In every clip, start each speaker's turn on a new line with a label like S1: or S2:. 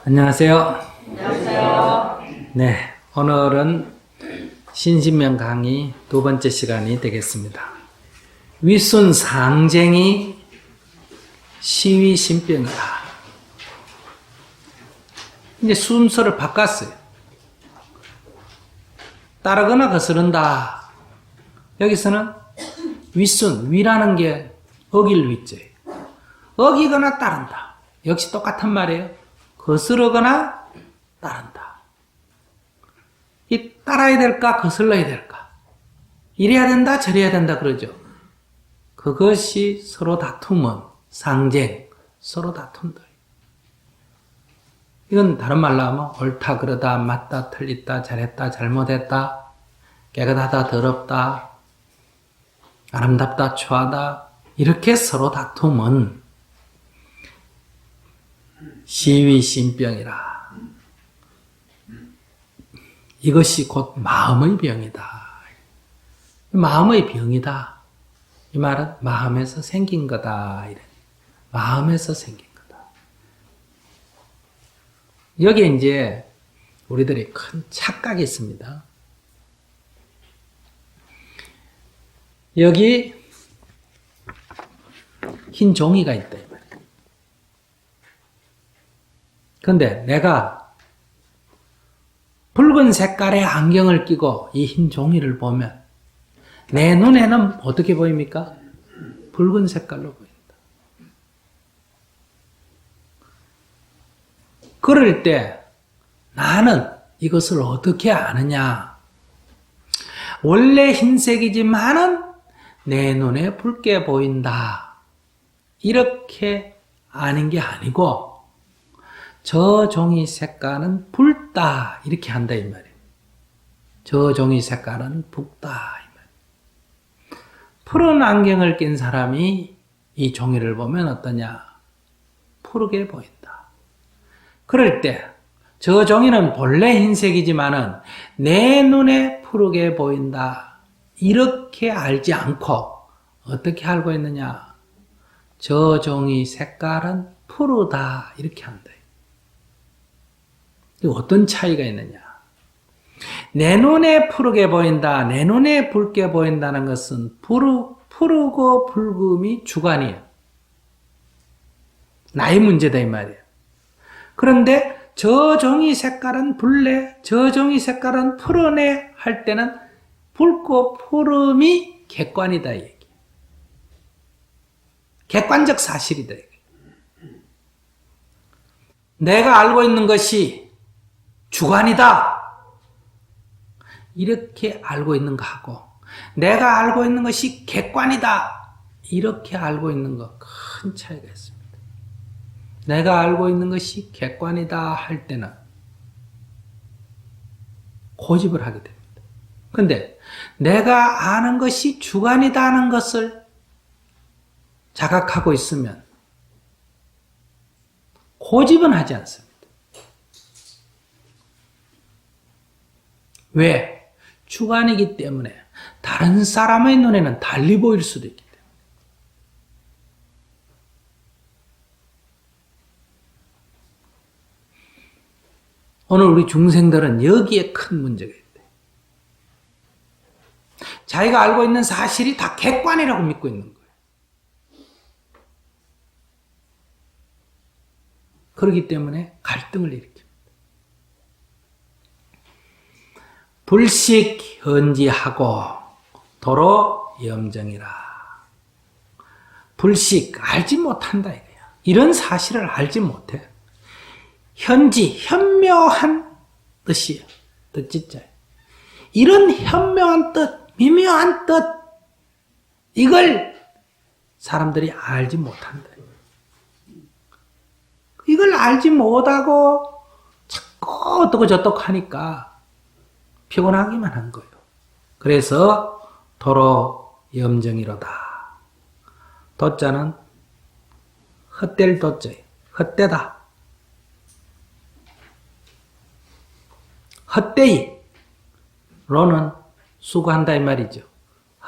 S1: 안녕하세요.
S2: 안녕하세요.
S1: 네, 오늘은 신신명 강의 두 번째 시간이 되겠습니다. 윗순 상쟁이 시위 신병이다. 이제 순서를 바꿨어요. 따르거나 거스른다. 여기서는 윗순, 위라는 게 어길 위자예요. 어기거나 따른다. 역시 똑같은 말이에요. 거스르거나 따른다. 이 따라야 될까 거슬러야 될까? 이래야 된다 저래야 된다 그러죠. 그것이 서로 다툼은 상쟁, 서로 다툰다. 이건 다른 말로 하면 옳다 그러다 맞다 틀리다 잘했다 잘못했다 깨끗하다 더럽다 아름답다 추하다 이렇게 서로 다툼은 시위신병이라. 이것이 곧 마음의 병이다. 마음의 병이다. 이 말은 마음에서 생긴 거다. 마음에서 생긴 거다. 여기에 이제 우리들이 큰 착각이 있습니다. 여기 흰 종이가 있다. 그런데 내가 붉은 색깔의 안경을 끼고 이 흰 종이를 보면 내 눈에는 어떻게 보입니까? 붉은 색깔로 보인다. 그럴 때 나는 이것을 어떻게 아느냐? 원래 흰색이지만은 내 눈에 붉게 보인다. 이렇게 아는 게 아니고 저 종이 색깔은 붉다 이렇게 한다 이 말이에요. 저 종이 색깔은 붉다 이 말이에요. 푸른 안경을 낀 사람이 이 종이를 보면 어떠냐? 푸르게 보인다. 그럴 때 저 종이는 본래 흰색이지만은 내 눈에 푸르게 보인다. 이렇게 알지 않고 어떻게 알고 있느냐? 저 종이 색깔은 푸르다 이렇게 한다. 어떤 차이가 있느냐? 내 눈에 푸르게 보인다, 내 눈에 붉게 보인다는 것은 푸르고 붉음이 주관이에요. 나의 문제다 이 말이에요. 그런데 저 종이 색깔은 붉네, 저 종이 색깔은 푸르네 할 때는 붉고 푸름이 객관이다 이 얘기예요. 객관적 사실이다 이 얘기예요. 내가 알고 있는 것이 주관이다. 이렇게 알고 있는 거하고 내가 알고 있는 것이 객관이다. 이렇게 알고 있는 거 큰 차이가 있습니다. 내가 알고 있는 것이 객관이다 할 때는 고집을 하게 됩니다. 그런데 내가 아는 것이 주관이다 하는 것을 자각하고 있으면 고집은 하지 않습니다. 왜? 주관이기 때문에 다른 사람의 눈에는 달리 보일 수도 있기 때문에. 오늘 우리 중생들은 여기에 큰 문제가 있대. 자기가 알고 있는 사실이 다 객관이라고 믿고 있는 거예요. 그렇기 때문에 갈등을 일으킵니다. 불식 현지하고 도로 염정이라. 불식 알지 못한다 이거야. 이런 사실을 알지 못해. 현지 현묘한 뜻이에요. 뜻짓자예요. 이런 현묘한 뜻, 미묘한 뜻 이걸 사람들이 알지 못한다. 이걸 알지 못하고 자꾸 어떻고 저떻고 하니까 피곤하기만 한 거예요. 그래서 도로 염정이로다. 도자는 헛될 도자예요. 헛되다. 헛되이 로는 수고한다 이 말이죠.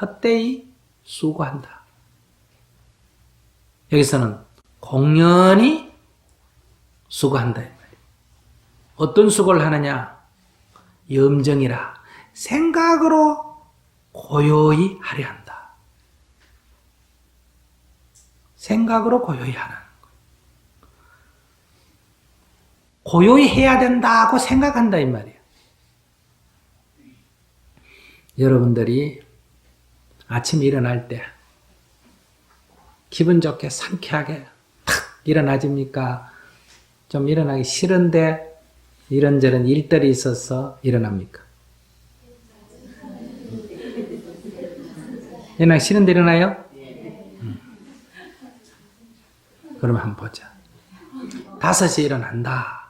S1: 헛되이 수고한다. 여기서는 공연히 수고한다 이 말이에요. 어떤 수고를 하느냐? 염정이라 생각으로 고요히 하려 한다. 생각으로 고요히 하라는 거예요. 고요히 해야 된다고 생각한다 이 말이에요. 여러분들이 아침에 일어날 때 기분 좋게 상쾌하게 탁 일어나집니까? 좀 일어나기 싫은데 이런저런 일들이 있어서 일어납니까? 일어나기 싫은데 일어나요? 그러면 한번 보자. 5시에 일어난다.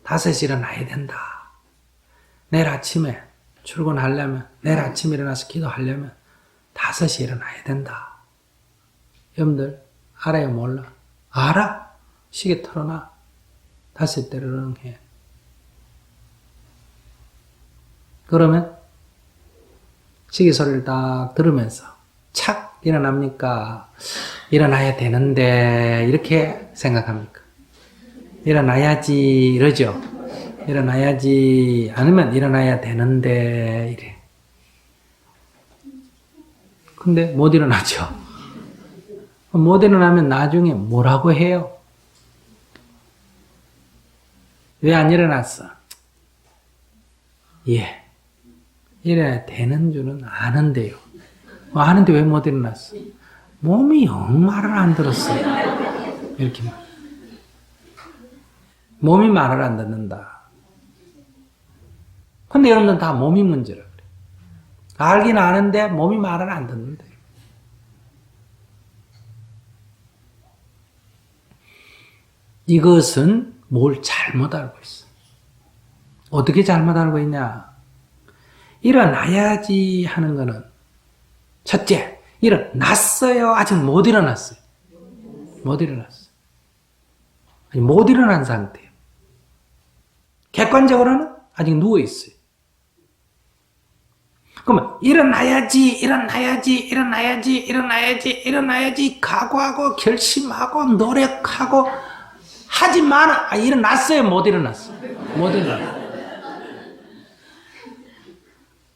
S1: 5시에 일어나야 된다. 내일 아침에 출근하려면, 내일 아침에 일어나서 기도하려면 5시에 일어나야 된다. 여러분들 알아요? 몰라? 알아? 시계 틀어놔. 5시 때르릉 해. 그러면 시계 소리를 딱 들으면서 착 일어납니까? 일어나야 되는데 이렇게 생각합니까? 일어나야지 이러죠? 일어나야지 않으면 일어나야 되는데 이래. 근데 못 일어나죠? 못 일어나면 나중에 뭐라고 해요? 왜 안 일어났어? 예. 일어나야 되는 줄은 아는데요. 아는데 왜 못 일어났어? 몸이 영 말을 안 들었어요. 이렇게 말. 몸이 말을 안 듣는다. 근데 여러분들 다 몸이 문제라 그래. 알긴 아는데 몸이 말을 안 듣는데. 이것은 뭘 잘못 알고 있어. 어떻게 잘못 알고 있냐? 일어나야지 하는 거는 첫째, 일어났어요. 아직 못 일어났어요. 못 일어났어요. 아니, 못 일어난 상태예요. 객관적으로는 아직 누워있어요. 그러면 일어나야지 각오하고 결심하고 노력하고 하지만 일어났어요. 못 일어났어요. 못 일어났어요.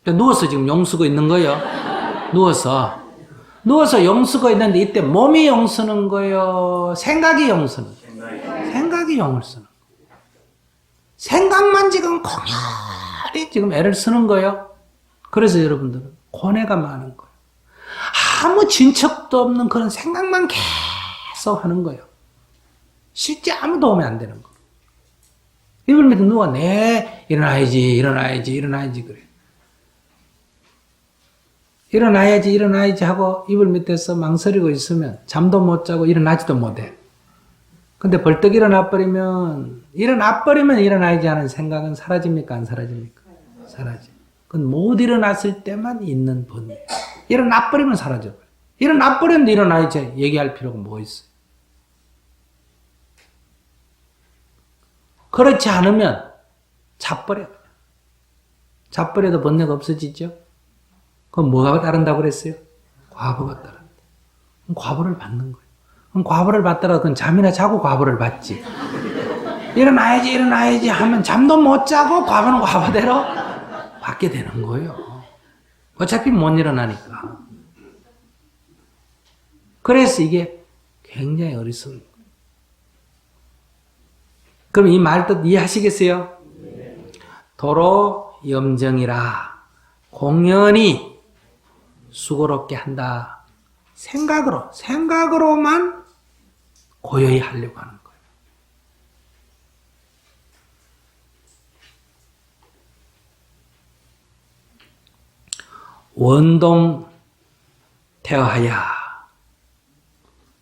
S1: 누워서 지금 용쓰고 있는 거예요. 누워서 용쓰고 있는데 이때 몸이 용쓰는 거예요. 생각이 용쓰는 거예요. 생각이 용을 쓰는 거예요. 생각만 지금 공연히 지금 애를 쓰는 거예요. 그래서 여러분들은 고뇌가 많은 거예요. 아무 진척도 없는 그런 생각만 계속 하는 거예요. 실제 아무 도움이 안 되는 거예요. 이불 밑에 누가 일어나야지 그래. 일어나야지 하고 이불 밑에서 망설이고 있으면 잠도 못 자고 일어나지도 못해. 근데 벌떡 일어나버리면 일어나야지 하는 생각은 사라집니까? 안 사라집니까? 사라져. 그건 못 일어났을 때만 있는 본이에요. 일어나버리면 사라져버려. 일어나버렸는데 일어나야지 얘기할 필요가 뭐 있어요? 그렇지 않으면 자버려. 자버려도 번뇌가 없어지죠? 그럼 뭐가 따른다고 그랬어요? 과보가 따른다. 그럼 과보를 받는 거예요. 그럼 과보를 받더라도 그건 잠이나 자고 과보를 받지. 일어나야지 하면 잠도 못 자고 과보는 과보대로 받게 되는 거예요. 어차피 못 일어나니까. 그래서 이게 굉장히 어리석은 거예요. 그럼 이 말 뜻 이해하시겠어요? 도로 염정이라 공연히 수고롭게 한다. 생각으로만 고요히 하려고 하는 거예요. 원동 태어하야.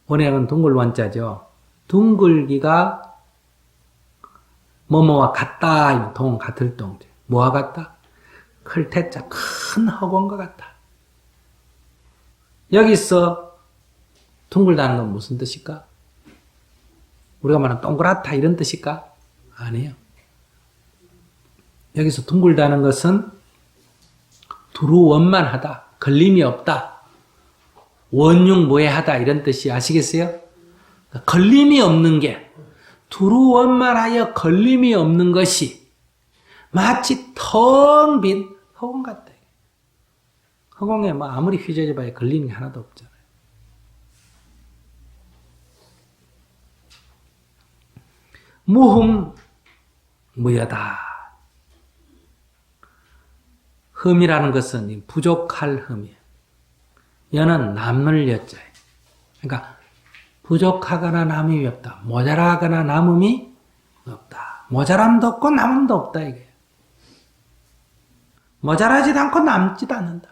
S1: 원에는 둥글 원자죠. 둥글기가 뭐뭐와 같다. 동 같을 동. 뭐와 같다? 클 태자 큰 허공과 같다. 여기서 둥글다는 건 무슨 뜻일까? 우리가 말하는 동그랗다 이런 뜻일까? 아니에요. 여기서 둥글다는 것은 두루원만하다. 걸림이 없다. 원흉무해하다 이런 뜻이 아시겠어요? 걸림이 없는 게 두루 원만하여 걸림이 없는 것이 마치 텅 빈 허공 같다. 허공에 뭐 아무리 휘저져 봐야 걸림이 하나도 없잖아요. 무흠무여다. 흠이라는 것은 부족할 흠이에요. 여는 남을 여자예요. 그러니까 부족하거나 남음이 없다. 모자라거나 남음이 없다. 모자람도 없고 남음도 없다 이게. 모자라지도 않고 남지도 않는다.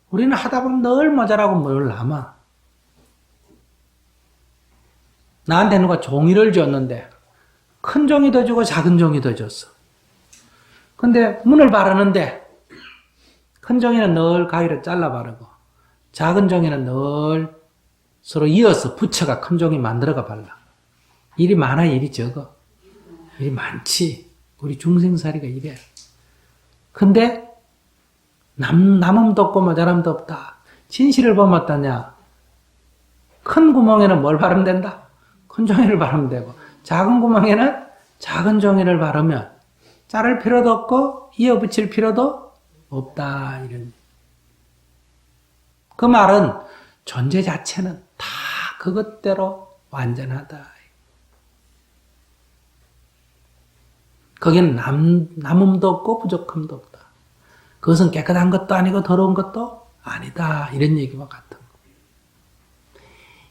S1: 우리는 하다 보면 늘 모자라고 늘 남아. 나한테 누가 종이를 줬는데 큰 종이도 주고 작은 종이도 줬어. 근데 문을 바르는데 큰 종이는 늘 가위로 잘라 바르고 작은 종이는 늘 서로 이어서 붙여가 큰 종이 만들어가 발라. 일이 많아, 일이 적어? 일이 많지. 우리 중생살이가 이래. 근데 남음도 없고 모자람도 없다. 진실을 보면 어떠냐? 큰 구멍에는 뭘 바르면 된다? 큰 종이를 바르면 되고 작은 구멍에는 작은 종이를 바르면 자를 필요도 없고 이어붙일 필요도 없다. 이런. 그 말은 존재 자체는 다 그것대로 완전하다. 거기는 남음도 없고 부족함도 없다. 그것은 깨끗한 것도 아니고 더러운 것도 아니다. 이런 얘기와 같은 거.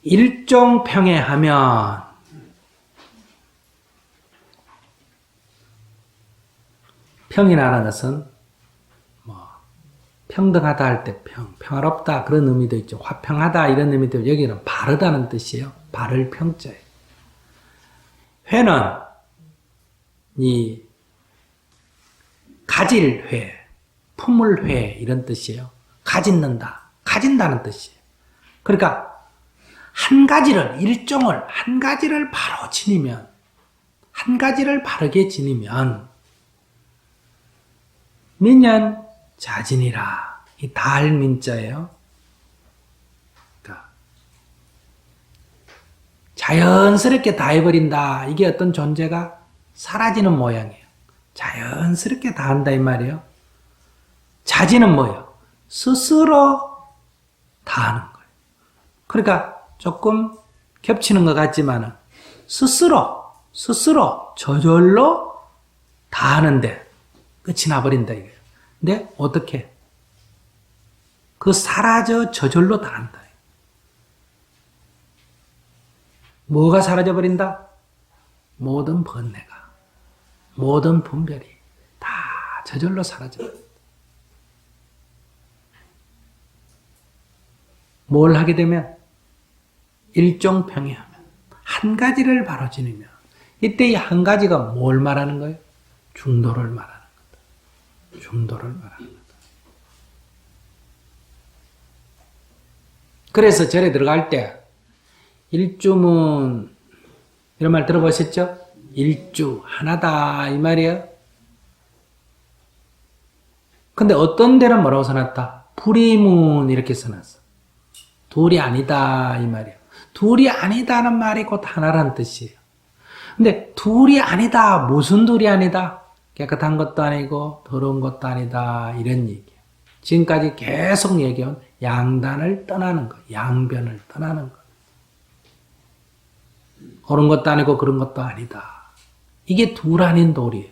S1: 일종평해하면 평이라는 것은 뭐 평등하다 할 때 평화롭다 그런 의미도 있죠. 화평하다 이런 의미도 있고 여기는 바르다는 뜻이에요. 바를 평자예요. 회는 이 가질 회, 품을 회 이런 뜻이에요. 가진는다, 가진다는 뜻이에요. 그러니까 한 가지를 바로 지니면 한 가지를 바르게 지니면 민연 자진이라. 이 달민자예요. 그러니까 자연스럽게 다 해버린다. 이게 어떤 존재가 사라지는 모양이에요. 자연스럽게 다 한다 이 말이에요. 자진은 뭐예요? 스스로 다 하는 거예요. 그러니까 조금 겹치는 것 같지만 스스로 저절로 다 하는데 끝이 나버린다 이거예요. 근데 어떻게? 그 사라져 저절로 다 한다. 뭐가 사라져버린다? 모든 번뇌가, 모든 분별이 다 저절로 사라져버린다. 뭘 하게 되면? 일종평해하면 한 가지를 바로 지니면 이때 이 한 가지가 뭘 말하는 거예요? 중도를 말하는 거다. 중도를 말하는 거다. 그래서 절에 들어갈 때 일주문 이런 말 들어보셨죠? 일주 하나다 이 말이에요. 근데 어떤 데는 뭐라고 써놨다? 불이문 이렇게 써놨어. 둘이 아니다 이 말이에요. 둘이 아니다는 말이 곧 하나라는 뜻이에요. 근데 둘이 아니다. 무슨 둘이 아니다? 깨끗한 것도 아니고 더러운 것도 아니다. 이런 얘기예요. 지금까지 계속 얘기한 양단을 떠나는 것, 양변을 떠나는 것. 옳은 것도 아니고 그런 것도 아니다. 이게 둘 아닌 도리예요.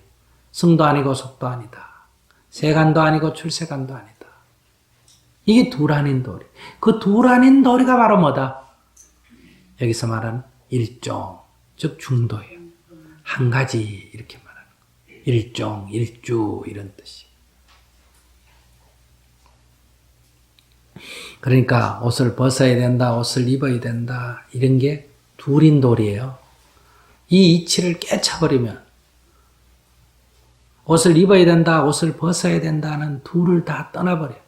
S1: 성도 아니고 속도 아니다. 세간도 아니고 출세간도 아니다. 이게 둘 아닌 도리. 그 둘 아닌 도리가 바로 뭐다? 여기서 말하는 일종, 즉 중도예요. 한 가지 이렇게 말하는 거예요. 일종, 일주 이런 뜻이. 그러니까 옷을 벗어야 된다, 옷을 입어야 된다 이런 게 둘인 도리예요. 이 이치를 깨쳐버리면 옷을 입어야 된다, 옷을 벗어야 된다는 둘을 다 떠나버려요.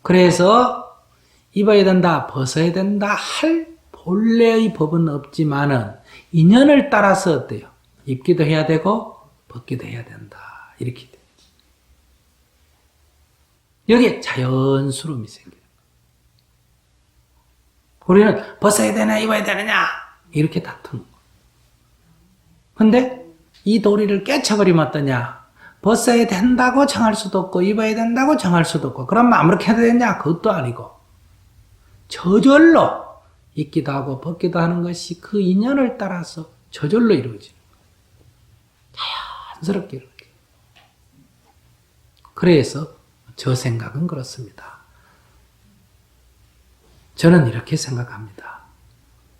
S1: 그래서 입어야 된다, 벗어야 된다 할 본래의 법은 없지만은 인연을 따라서 어때요? 입기도 해야 되고 벗기도 해야 된다. 이렇게 돼요. 여기에 자연스러움이 생겨요. 우리는 벗어야 되나 입어야 되느냐 이렇게 다투는 거예요. 근데 이 도리를 깨쳐버리면 어떠냐? 벗어야 된다고 정할 수도 없고 입어야 된다고 정할 수도 없고 그럼 아무렇게 해도 되냐? 그것도 아니고 저절로 입기도 하고 벗기도 하는 것이 그 인연을 따라서 저절로 이루어지는 거예요. 자연스럽게 이루어져요. 그래서 저 생각은 그렇습니다. 저는 이렇게 생각합니다.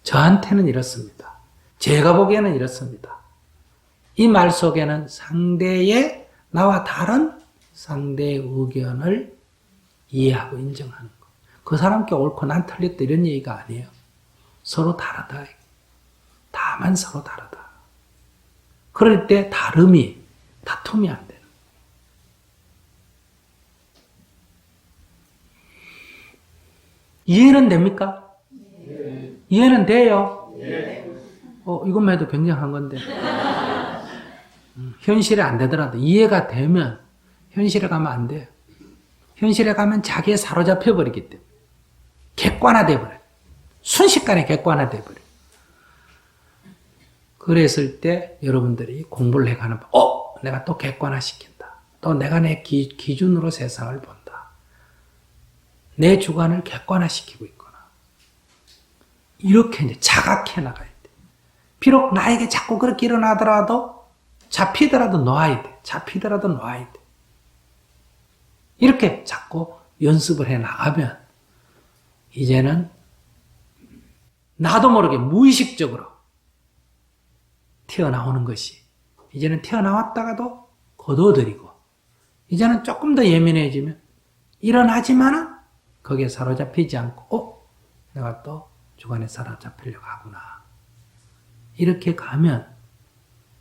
S1: 저한테는 이렇습니다. 제가 보기에는 이렇습니다. 이 말 속에는 상대의 나와 다른 상대의 의견을 이해하고 인정하는 것. 그 사람께 옳고 난 틀렸다 이런 얘기가 아니에요. 서로 다르다. 다만 서로 다르다. 그럴 때 다름이 다툼이 안 돼요. 이해는 됩니까? 네. 이해는 돼요? 네. 이것만 해도 굉장한 건데. 현실에 안 되더라도 이해가 되면 현실에 가면 안 돼요. 현실에 가면 자기에 사로잡혀 버리기 때문에. 객관화돼 버려요. 순식간에 객관화돼 버려요. 그랬을 때 여러분들이 공부를 해가는 내가 또 객관화시킨다. 또 내가 내 기준으로 세상을 본다. 내 주관을 객관화시키고 있구나. 이렇게 이제 자각해 나가야 돼. 비록 나에게 자꾸 그렇게 일어나더라도 잡히더라도 놓아야 돼. 잡히더라도 놓아야 돼. 이렇게 자꾸 연습을 해 나가면 이제는 나도 모르게 무의식적으로 튀어나오는 것이 이제는 튀어나왔다가도 거둬들이고 이제는 조금 더 예민해지면 일어나지만은 거기에 사로잡히지 않고 내가 또 주관에 사로잡히려고 하구나. 이렇게 가면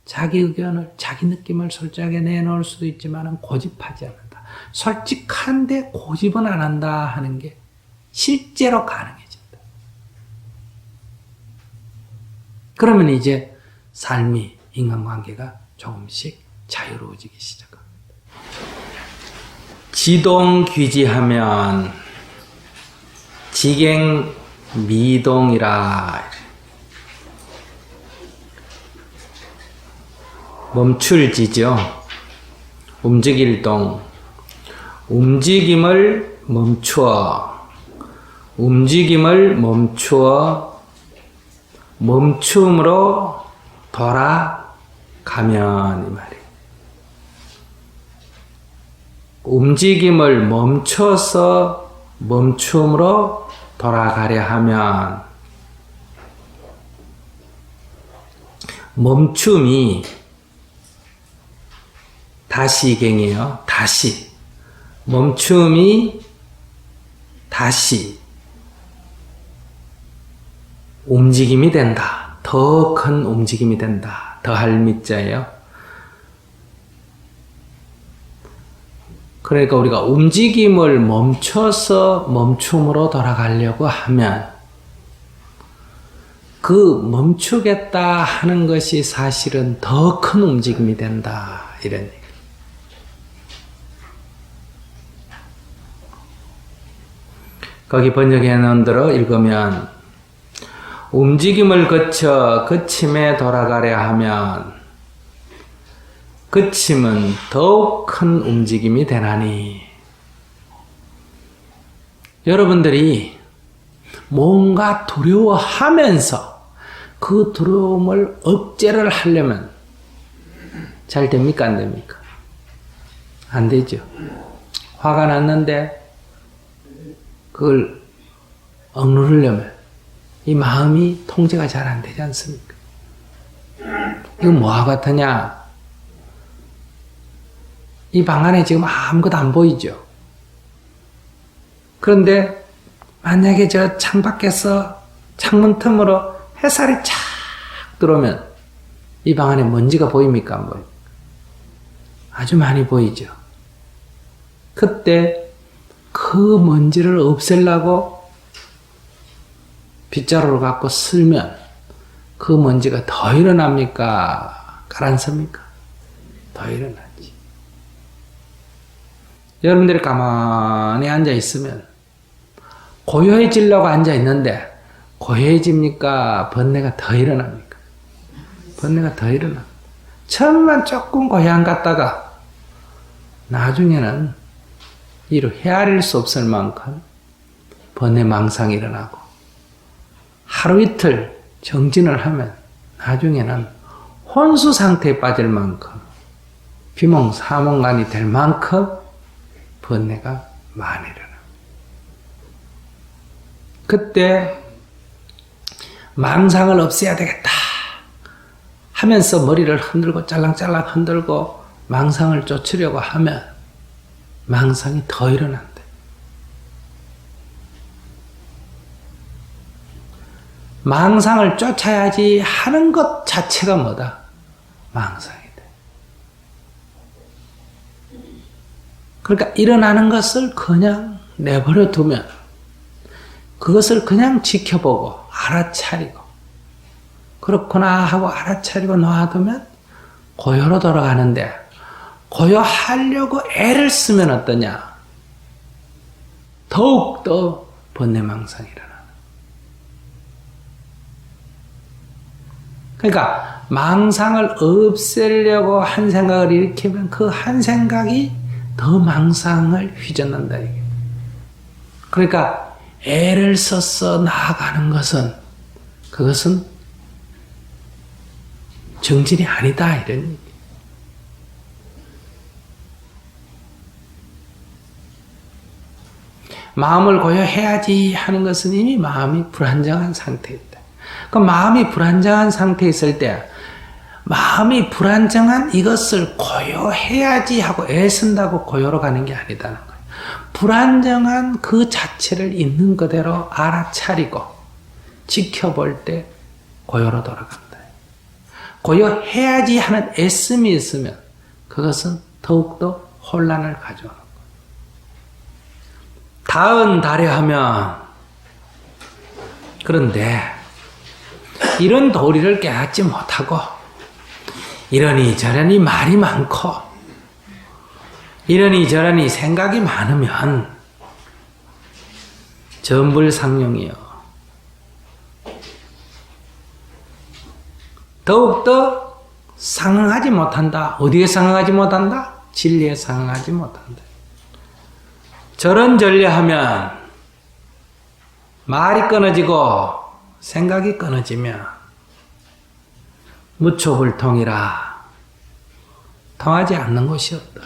S1: 자기 의견을 자기 느낌을 솔직하게 내놓을 수도 있지만 고집하지 않는다. 솔직한데 고집은 안 한다 하는 게 실제로 가능해진다. 그러면 이제 삶이 인간관계가 조금씩 자유로워지기 시작합니다. 지동귀지하면 지갱미동이라. 멈출지죠. 움직일 동. 움직임을 멈추어. 움직임을 멈추어 멈춤으로 돌아가면 이 말이에요. 움직임을 멈춰서 멈춤으로 돌아가려 하면 멈춤이 다시갱이에요. 다시. 멈춤이 다시 움직임이 된다. 더 큰 움직임이 된다. 더할 밑자예요. 그러니까 우리가 움직임을 멈춰서 멈춤으로 돌아가려고 하면 그 멈추겠다 하는 것이 사실은 더 큰 움직임이 된다. 이런 얘기. 거기 번역해 놓은 대로 읽으면 움직임을 거쳐 그침에 돌아가려 하면 그침은 더욱 큰 움직임이 되나니. 여러분들이 뭔가 두려워하면서 그 두려움을 억제를 하려면 잘 됩니까? 안 됩니까? 안 되죠. 화가 났는데 그걸 억누르려면 이 마음이 통제가 잘 안 되지 않습니까? 이거 뭐와 같으냐? 이 방 안에 지금 아무것도 안 보이죠? 그런데 만약에 저 창밖에서 창문 틈으로 햇살이 착 들어오면 이 방 안에 먼지가 보입니까? 안 보입니까? 아주 많이 보이죠? 그때 그 먼지를 없애려고 빗자루를 갖고 쓸면 그 먼지가 더 일어납니까? 가라앉습니까? 더 일어나지. 여러분들이 가만히 앉아 있으면 고요해지려고 앉아 있는데 고요해집니까? 번뇌가 더 일어납니까? 번뇌가 더 일어납니다. 처음만 조금 고향 갔다가 나중에는 이로 헤아릴 수 없을 만큼 번뇌망상이 일어나고 하루 이틀 정진을 하면 나중에는 혼수 상태에 빠질 만큼 비몽사몽간이 될 만큼 번뇌가 많이 일어나. 그때 망상을 없애야 되겠다 하면서 머리를 흔들고 짤랑짤랑 흔들고 망상을 쫓으려고 하면 망상이 더 일어난대. 망상을 쫓아야지 하는 것 자체가 뭐다? 망상이다. 그러니까 일어나는 것을 그냥 내버려 두면 그것을 그냥 지켜보고 알아차리고 그렇구나 하고 알아차리고 놔두면 고요로 돌아가는데 고요하려고 애를 쓰면 어떠냐? 더욱더 번뇌망상이 일어나는. 그러니까 망상을 없애려고 한 생각을 일으키면 그 한 생각이 더 망상을 휘젓는다. 그러니까 애를 써서 나아가는 것은 그것은 정진이 아니다 이런 얘기. 마음을 고요해야지 하는 것은 이미 마음이 불안정한 상태이다. 그 마음이 불안정한 상태에 있을 때 마음이 불안정한 이것을 고요해야지 하고 애쓴다고 고요로 가는 게 아니다는 거예요. 불안정한 그 자체를 있는 그대로 알아차리고 지켜볼 때 고요로 돌아간다. 고요해야지 하는 애씀이 있으면 그것은 더욱더 혼란을 가져오는 거예요. 다은 다려하면 그런데 이런 도리를 깨닫지 못하고 이러니 저러니 말이 많고 이러니 저러니 생각이 많으면 전불상용이요. 더욱더 상응하지 못한다. 어디에 상응하지 못한다? 진리에 상응하지 못한다. 저런 전례하면 말이 끊어지고 생각이 끊어지면 무초불통이라 통하지 않는 것이 없다.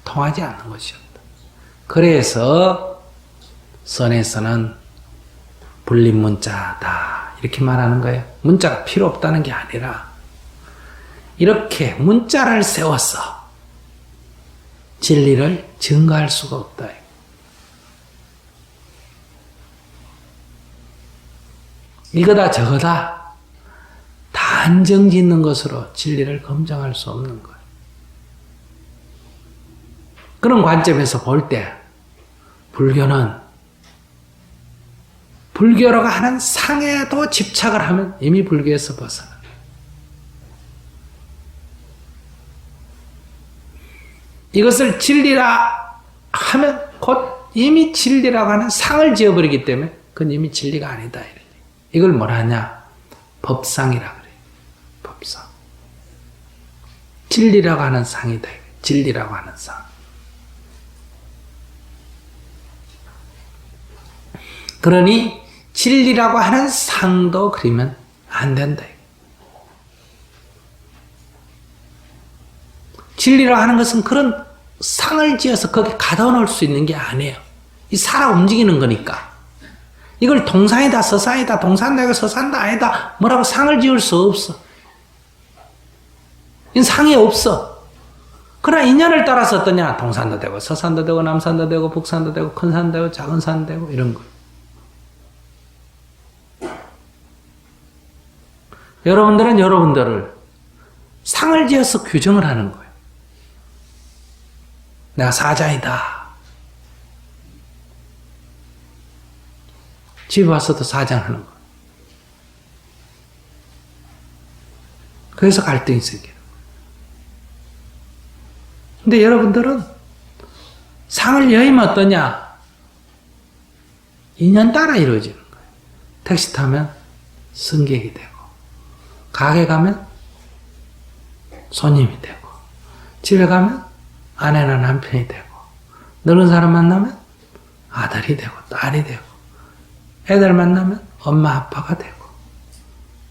S1: 통하지 않는 것이 없다. 그래서 선에서는 불립문자다 이렇게 말하는 거예요. 문자가 필요 없다는 게 아니라 이렇게 문자를 세워서 진리를 증거할 수가 없다. 이거다 저거다 단정 짓는 것으로 진리를 검증할 수 없는 거예요. 그런 관점에서 볼 때 불교는 불교라고 하는 상에도 집착을 하면 이미 불교에서 벗어나. 이것을 진리라 하면 곧 이미 진리라고 하는 상을 지어버리기 때문에 그건 이미 진리가 아니다. 이걸 뭐라 하냐? 법상이라 그래요. 법상. 진리라고 하는 상이다. 진리라고 하는 상. 그러니 진리라고 하는 상도 그리면 안 된다. 진리라고 하는 것은 그런 상을 지어서 거기 가둬 놓을 수 있는 게 아니에요. 이 살아 움직이는 거니까. 이걸 동산이다 서산이다 동산다 이거 서산다 아니다 뭐라고 상을 지을 수 없어. 이건 상이 없어. 그러나 인연을 따라서 어떠냐? 동산도 되고 서산도 되고 남산도 되고 북산도 되고 큰 산도 되고 작은 산도 되고 이런 거. 여러분들은 여러분들을 상을 지어서 규정을 하는 거예요. 내가 사자이다. 집에 와서도 사장하는 거예요. 그래서 갈등이 생겨요. 근데 여러분들은 상을 여의면 어떠냐? 인연 따라 이루어지는 거예요. 택시 타면 승객이 되고 가게 가면 손님이 되고, 집에 가면 아내나 남편이 되고, 늙은 사람 만나면 아들이 되고 딸이 되고, 애들 만나면 엄마 아빠가 되고,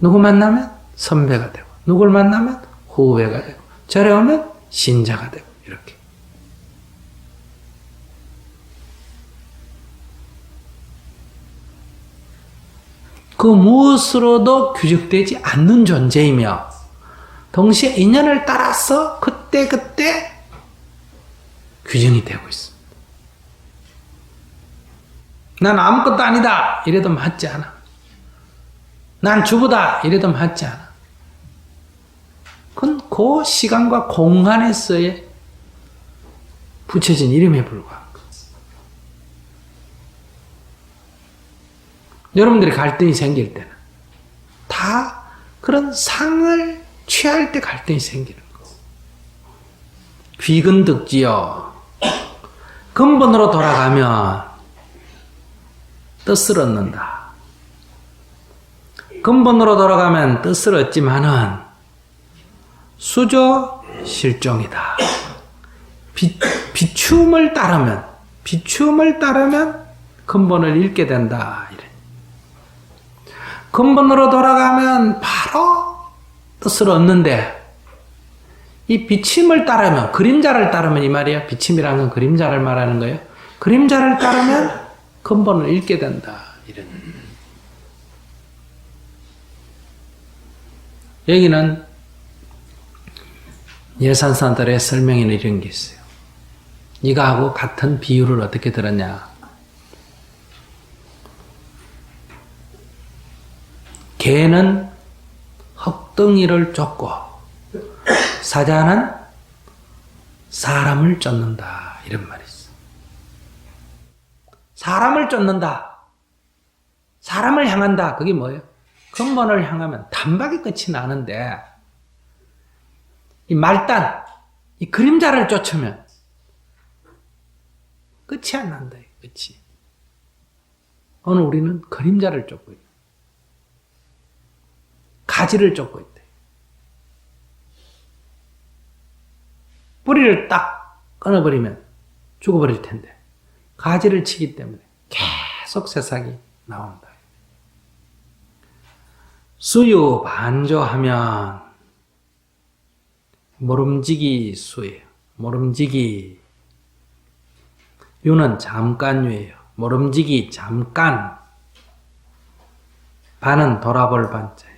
S1: 누구 만나면 선배가 되고, 누굴 만나면 후배가 되고, 절에 오면 신자가 되고, 이렇게. 그 무엇으로도 규정되지 않는 존재이며, 동시에 인연을 따라서 그때그때 규정이 되고 있습니다. 난 아무것도 아니다 이래도 맞지 않아. 난 주부다 이래도 맞지 않아. 그건 그 시간과 공간에서의 붙여진 이름에 불과한 것. 여러분들이 갈등이 생길 때는 다 그런 상을 취할 때 갈등이 생기는 거. 귀근득지요. 근본으로 돌아가면 뜻을 얻는다. 근본으로 돌아가면 뜻을 얻지만은 수조 실종이다. 비춤을 따르면 근본을 잃게 된다. 이래. 근본으로 돌아가면 바로 뜻을 얻는데, 이 비침을 따르면, 그림자를 따르면 이 말이야. 비침이라는 건 그림자를 말하는 거예요. 그림자를 따르면 근본을 잃게 된다. 이런. 여기는 예산사들의 설명에는 이런 게 있어요. 이거하고 같은 비유를 어떻게 들었냐. 개는 흙덩이를 쫓고 사자는 사람을 쫓는다. 이런 말이 있어. 사람을 쫓는다. 사람을 향한다. 그게 뭐예요? 근본을 향하면 단박에 끝이 나는데, 이 말단, 이 그림자를 쫓으면 끝이 안 난다. 끝이. 오늘 우리는 그림자를 쫓고 있다. 가지를 쫓고 있다. 뿌리를 딱 끊어버리면 죽어버릴 텐데, 가지를 치기 때문에 계속 새싹이 나온다. 수유 반조하면 모름지기 수예요. 모름지기. 유는 잠깐유예요. 모름지기 잠깐. 반은 돌아볼 반자예요.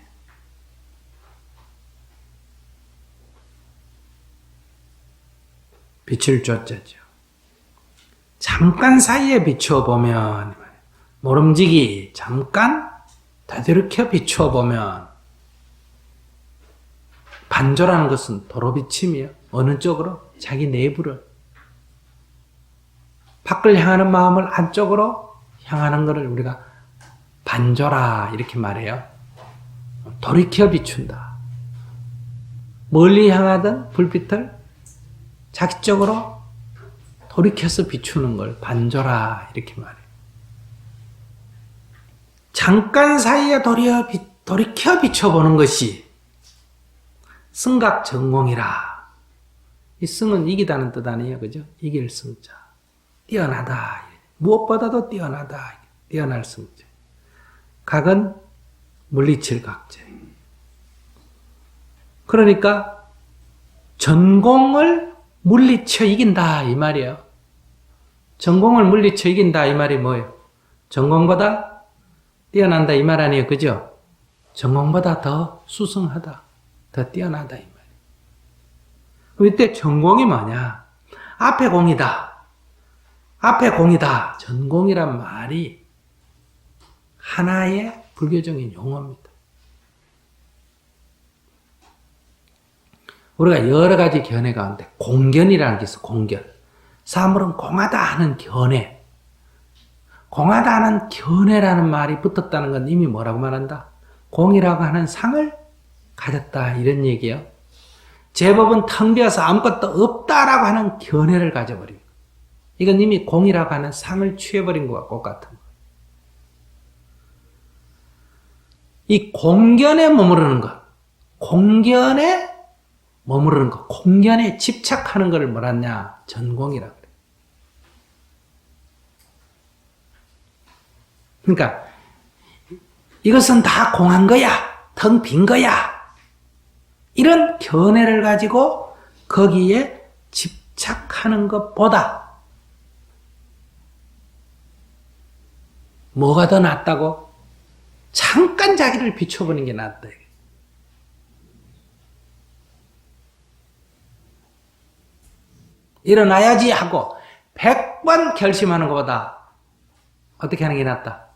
S1: 빛을 쫓자죠. 잠깐 사이에 비추어보면, 모름지기 잠깐 되돌이켜 비추어보면, 반조라는 것은 도로비침이에요. 어느 쪽으로? 자기 내부를. 밖을 향하는 마음을 안쪽으로 향하는 것을 우리가 반조라 이렇게 말해요. 돌이켜 비춘다. 멀리 향하던 불빛을 자기 쪽으로 돌이켜서 비추는 걸 반조라 이렇게 말해요. 잠깐 사이에 돌이켜 비춰보는 것이 승각전공이라. 이 승은 이기다는 뜻 아니에요. 그죠? 이길 승자. 뛰어나다. 무엇보다도 뛰어나다. 뛰어날 승자. 각은 물리칠 각제. 그러니까 전공을 물리쳐 이긴다 이 말이에요. 전공을 물리쳐 이긴다 이 말이 뭐예요? 전공보다 뛰어난다 이 말 아니에요. 그죠? 전공보다 더 수승하다. 더 뛰어나다 이 말이에요. 이때 전공이 뭐냐? 앞에 공이다. 앞에 공이다. 전공이란 말이 하나의 불교적인 용어입니다. 우리가 여러 가지 견해 가운데 공견이라는 게 있어. 공견. 사물은 공하다 하는 견해. 공하다 하는 견해라는 말이 붙었다는 건 이미 뭐라고 말한다? 공이라고 하는 상을 가졌다 이런 얘기예요. 제법은 텅 비어서 아무것도 없다라고 하는 견해를 가져버린 거예요. 이건 이미 공이라고 하는 상을 취해버린 것과 똑같은 거예요. 이 공견에 머무르는 것, 공견에 머무르는 거, 공견에 집착하는 것을 뭐라냐? 전공이라고 그래요. 그러니까 이것은 다 공한 거야, 텅 빈 거야, 이런 견해를 가지고 거기에 집착하는 것보다 뭐가 더 낫다고? 잠깐 자기를 비춰보는 게 낫다. 일어나야지 하고 100번 결심하는 것보다 어떻게 하는 게 낫다?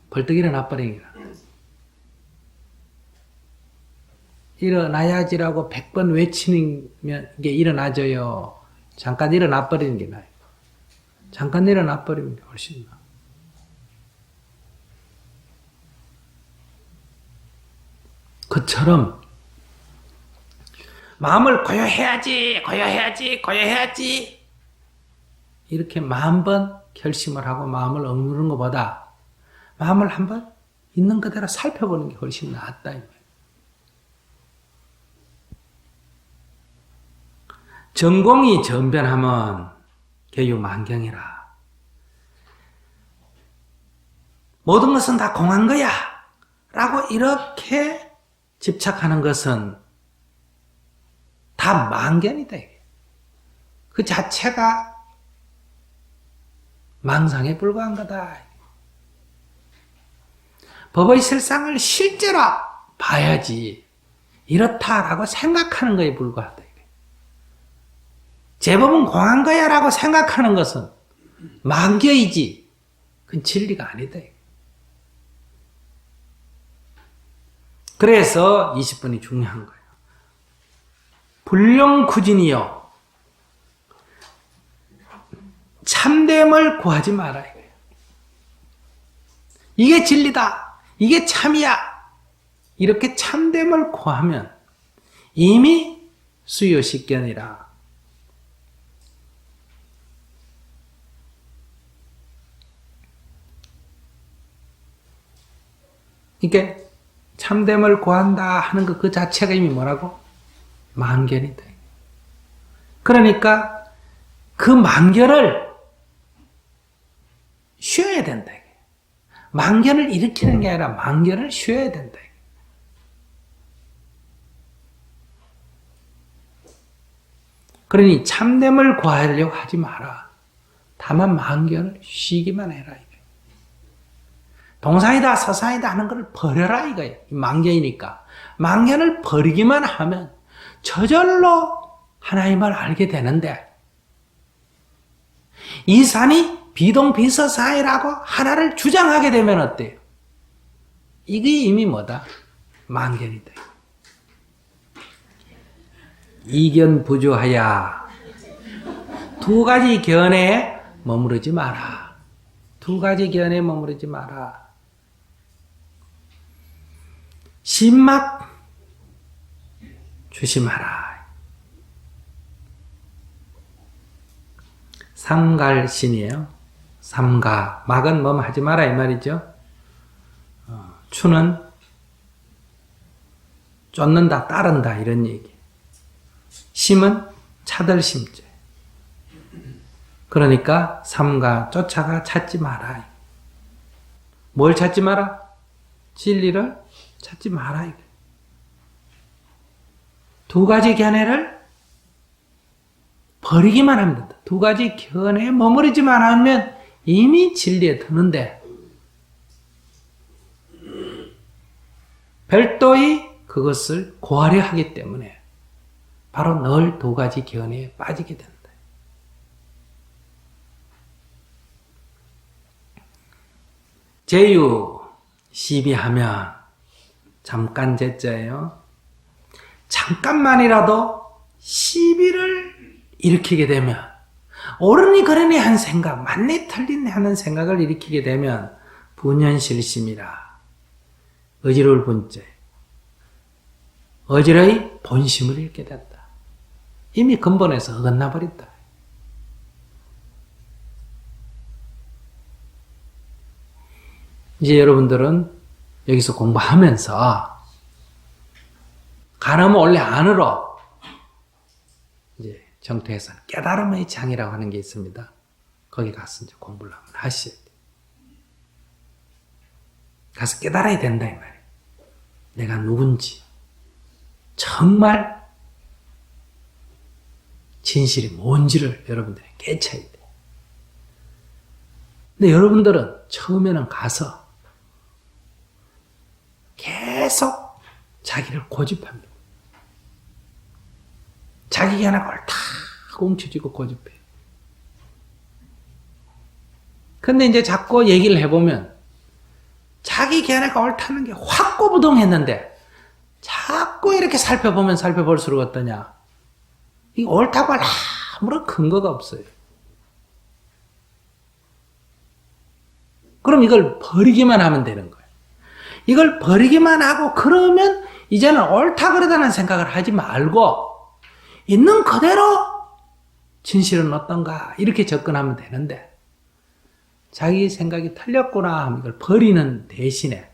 S1: 벌떡 일어나 버리는 게 낫다. 일어나야지라고 100번 외치는 게 일어나져요. 잠깐 일어나 버리는 게 나아요. 잠깐 일어나 버리는 게 훨씬 나아. 그처럼 마음을 고요해야지, 고요해야지, 고요해야지 이렇게 10,000번 결심을 하고 마음을 억누르는 것보다 마음을 한번 있는 그대로 살펴보는 게 훨씬 낫다. 전공이 전변하면 개유만경이라. 모든 것은 다 공한 거야 라고 이렇게 집착하는 것은 다 만견이다. 그 자체가 망상에 불과한 거다. 법의 실상을 실제로 봐야지 이렇다라고 생각하는 거에 불과하다. 제법은 공한 거야 라고 생각하는 것은 만견이지 그건 진리가 아니다. 그래서 20분이 중요한 거예요. 불령구진이요. 참됨을 구하지 마라. 이게 진리다. 이게 참이야. 이렇게 참됨을 구하면 이미 수요식견이라. 이게 참됨을 구한다 하는 것 그 자체가 이미 뭐라고? 만견이다. 그러니까 그 만견을 쉬어야 된다. 만견을 일으키는 게 아니라 만견을 쉬어야 된다. 그러니 참됨을 구하려고 하지 마라. 다만 만견을 쉬기만 해라. 동산이다 서산이다 하는 걸 버려라 이거예요. 만견이니까. 만견을 버리기만 하면 저절로 하나님을 알게 되는데 이 산이 비동비서사이라고 하나를 주장하게 되면 어때요? 이게 이미 뭐다? 만견이다. 이견 부조하야. 두 가지 견해에 머무르지 마라. 두 가지 견해에 머무르지 마라. 신막 조심하라. 삼갈신이에요. 삼가. 막은 뭐 하지 마라 이 말이죠. 추는 쫓는다, 따른다 이런 얘기. 심은 차들심죄. 그러니까 삼가, 쫓아가 찾지 마라. 뭘 찾지 마라? 진리를 찾지 마라. 두 가지 견해를 버리기만 하면 된다. 두 가지 견해에 머무르지만 하면 이미 진리에 드는데 별도의 그것을 고하려 하기 때문에 바로 늘 두 가지 견해에 빠지게 된다. 제유 시비하면 잠깐 제자예요. 잠깐만이라도 시비를 일으키게 되면 옳으니 그러니 한 생각, 맞네 틀리네 하는 생각을 일으키게 되면 분연실심이라. 의지로울 분죄. 의지의 본심을 잃게 된다. 이미 근본에서 어긋나 버린다. 이제 여러분들은 여기서 공부하면서 가늠은 원래 안으로 이제 정토에서는 깨달음의 장이라고 하는 게 있습니다. 거기 가서 이제 공부를 한번 하셔야 돼요. 가서 깨달아야 된다 이 말이에요. 내가 누군지 정말 진실이 뭔지를 여러분들이 깨쳐야 돼요. 근데 여러분들은 처음에는 가서 계속 자기를 고집합니다. 자기 견해가 옳다 꽁쳐지고 고집해요. 근데 이제 자꾸 얘기를 해보면 자기 견해가 옳다는 게 확고부동했는데 자꾸 이렇게 살펴보면 살펴볼수록 어떠냐? 이 옳다고 할 아무런 근거가 없어요. 그럼 이걸 버리기만 하면 되는 거예요. 이걸 버리기만 하고 그러면 이제는 옳다 그러다는 생각을 하지 말고 있는 그대로 진실은 어떤가 이렇게 접근하면 되는데 자기 생각이 틀렸구나 하면 이걸 버리는 대신에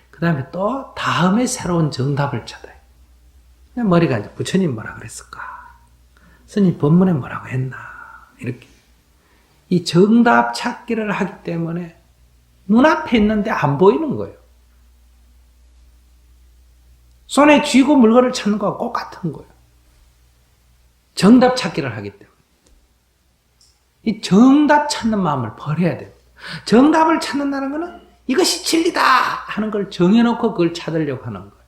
S1: 그 다음에 또 다음에 새로운 정답을 찾아요. 머리가 이제 부처님 뭐라 그랬을까? 스님 법문에 뭐라고 했나? 이렇게. 이 정답 찾기를 하기 때문에 눈앞에 있는데 안 보이는 거예요. 손에 쥐고 물건을 찾는 거와 똑같은 거예요. 정답 찾기를 하기 때문에. 이 정답 찾는 마음을 버려야 돼요. 정답을 찾는다는 것은 이것이 진리다 하는 걸 정해놓고 그걸 찾으려고 하는 거예요.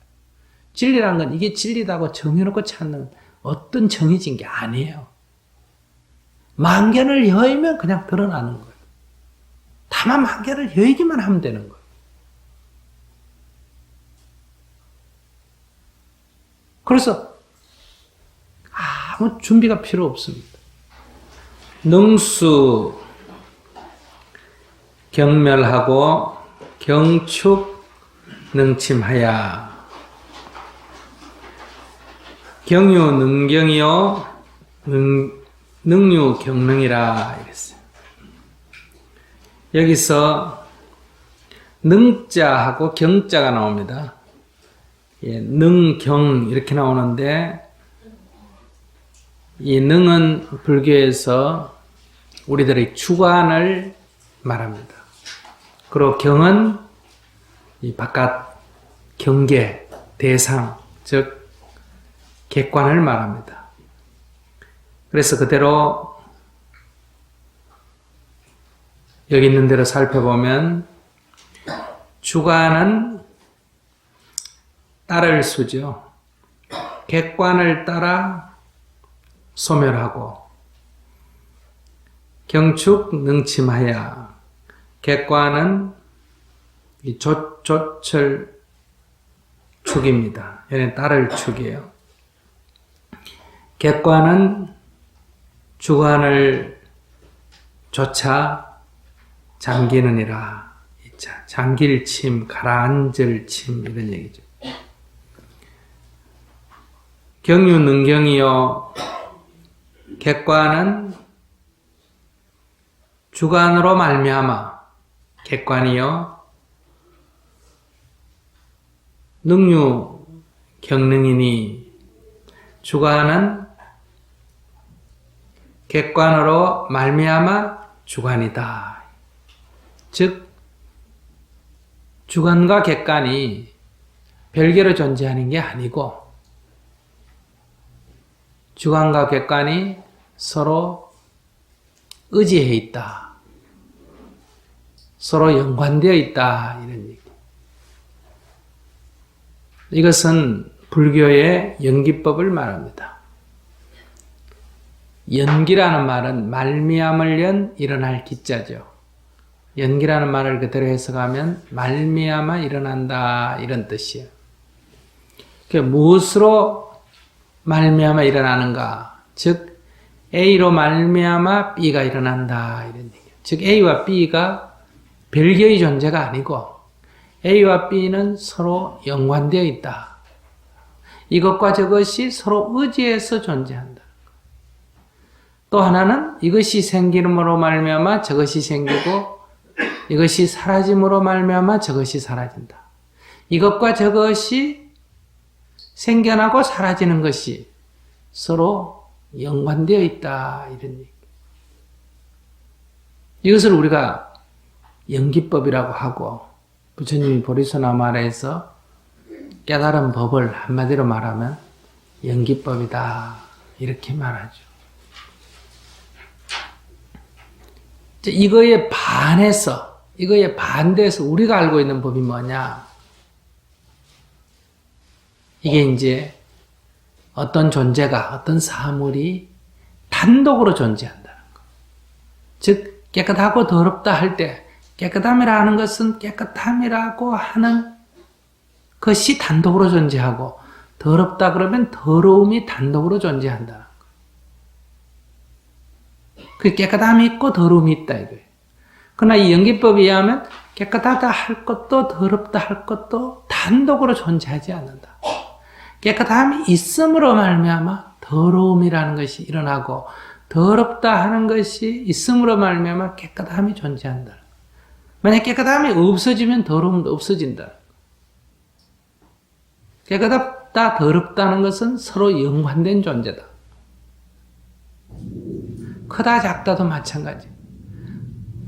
S1: 진리라는 건 이게 진리다고 정해놓고 찾는 어떤 정해진 게 아니에요. 만견을 여의면 그냥 드러나는 거예요. 다만 만견을 여의기만 하면 되는 거예요. 그래서 아무 준비가 필요 없습니다. 능수 경멸하고 경축 능침하야. 경유 능경이요 능유 경능이라 이랬어요. 여기서 능자하고 경자가 나옵니다. 예, 능경 이렇게 나오는데 이 능은 불교에서 우리들의 주관을 말합니다. 그리고 경은 이 바깥 경계, 대상, 즉 객관을 말합니다. 그래서 그대로 여기 있는 대로 살펴보면 주관은 따를 수죠. 객관을 따라 소멸하고 경축 능침하야. 객관은 이 조철 축입니다. 얘는 따를 축이에요. 객관은 주관을 조차 잠기느니라. 잠길 침, 가라앉을 침 이런 얘기죠. 경유 능경이요. 객관은 주관으로 말미암아 객관이요. 능유 경능이니 주관은 객관으로 말미암아 주관이다. 즉 주관과 객관이 별개로 존재하는 게 아니고 주관과 객관이 서로 의지해 있다. 서로 연관되어 있다. 이런 얘기. 이것은 불교의 연기법을 말합니다. 연기라는 말은 말미암을 연 일어날 기자죠. 연기라는 말을 그대로 해석하면 말미암아 일어난다 이런 뜻이에요. 무엇으로 말미암아 일어나는가? 즉 A로 말미암아 B가 일어난다 이런 얘기예요. 즉 A와 B가 별개의 존재가 아니고 A와 B는 서로 연관되어 있다. 이것과 저것이 서로 의지해서 존재한다. 또 하나는 이것이 생김으로 말미암아 저것이 생기고 이것이 사라짐으로 말미암아 저것이 사라진다. 이것과 저것이 생겨나고 사라지는 것이 서로 연관되어 있다. 이런 얘기. 이것을 우리가 연기법이라고 하고 부처님이 보리소나마라에서 깨달은 법을 한마디로 말하면 연기법이다. 이렇게 말하죠. 이거에 반해서, 이거에 반대해서 우리가 알고 있는 법이 뭐냐? 이게 이제 어떤 존재가, 어떤 사물이 단독으로 존재한다는 것. 즉, 깨끗하고 더럽다 할 때, 깨끗함이라 하는 것은 깨끗함이라고 하는 것이 단독으로 존재하고, 더럽다 그러면 더러움이 단독으로 존재한다는 것. 그 깨끗함이 있고 더러움이 있다 이거예요. 그러나 이 연기법에 의하면 깨끗하다 할 것도 더럽다 할 것도 단독으로 존재하지 않는다. 깨끗함이 있음으로 말미암아 더러움이라는 것이 일어나고 더럽다 하는 것이 있음으로 말미암아 깨끗함이 존재한다. 만약 깨끗함이 없어지면 더러움도 없어진다. 깨끗하다 더럽다는 것은 서로 연관된 존재다. 크다 작다도 마찬가지.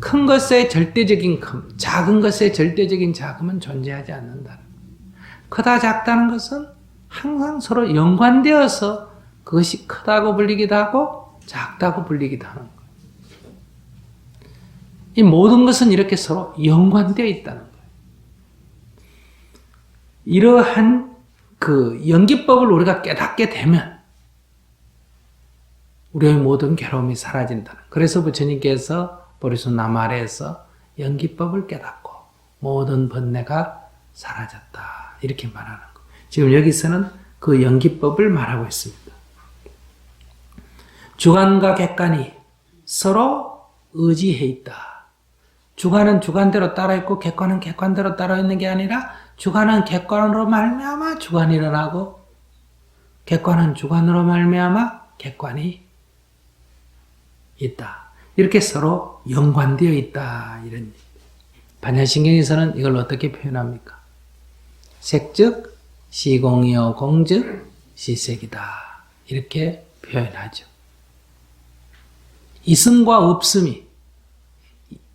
S1: 큰 것의 절대적인 큼, 작은 것의 절대적인 작음은 존재하지 않는다. 크다 작다는 것은 항상 서로 연관되어서 그것이 크다고 불리기도 하고 작다고 불리기도 하는 거예요. 이 모든 것은 이렇게 서로 연관되어 있다는 거예요. 이러한 그 연기법을 우리가 깨닫게 되면 우리의 모든 괴로움이 사라진다는. 그래서 부처님께서 보리소나마라에서 연기법을 깨닫고 모든 번뇌가 사라졌다. 이렇게 말하는 거. 지금 여기서는 그 연기법을 말하고 있습니다. 주관과 객관이 서로 의지해 있다. 주관은 주관대로 따라있고 객관은 객관대로 따라있는 게 아니라 주관은 객관으로 말미암아 주관이 일어나고 객관은 주관으로 말미암아 객관이 있다. 이렇게 서로 연관되어 있다. 이런 반야신경에서는 이걸 어떻게 표현합니까? 색즉 시공이요 공즉 시색이다. 이렇게 표현하죠. 있음과 없음이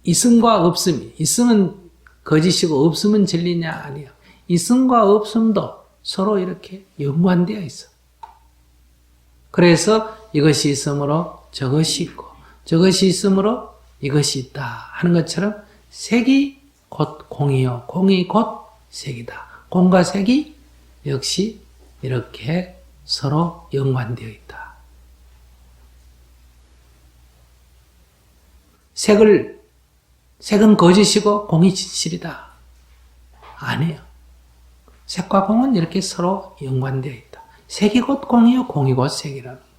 S1: 있음은 거짓이고 없음은 진리냐? 아니요. 있음과 없음도 서로 이렇게 연관되어 있어. 그래서 이것이 있으므로 저것이 있고 저것이 있으므로 이것이 있다 하는 것처럼 색이 곧 공이요 공이 곧 색이다. 공과 색이 역시 이렇게 서로 연관되어 있다. 색은 거짓이고 공이 진실이다. 아니에요. 색과 공은 이렇게 서로 연관되어 있다. 색이 곧 공이요 공이 곧 색이라는 거.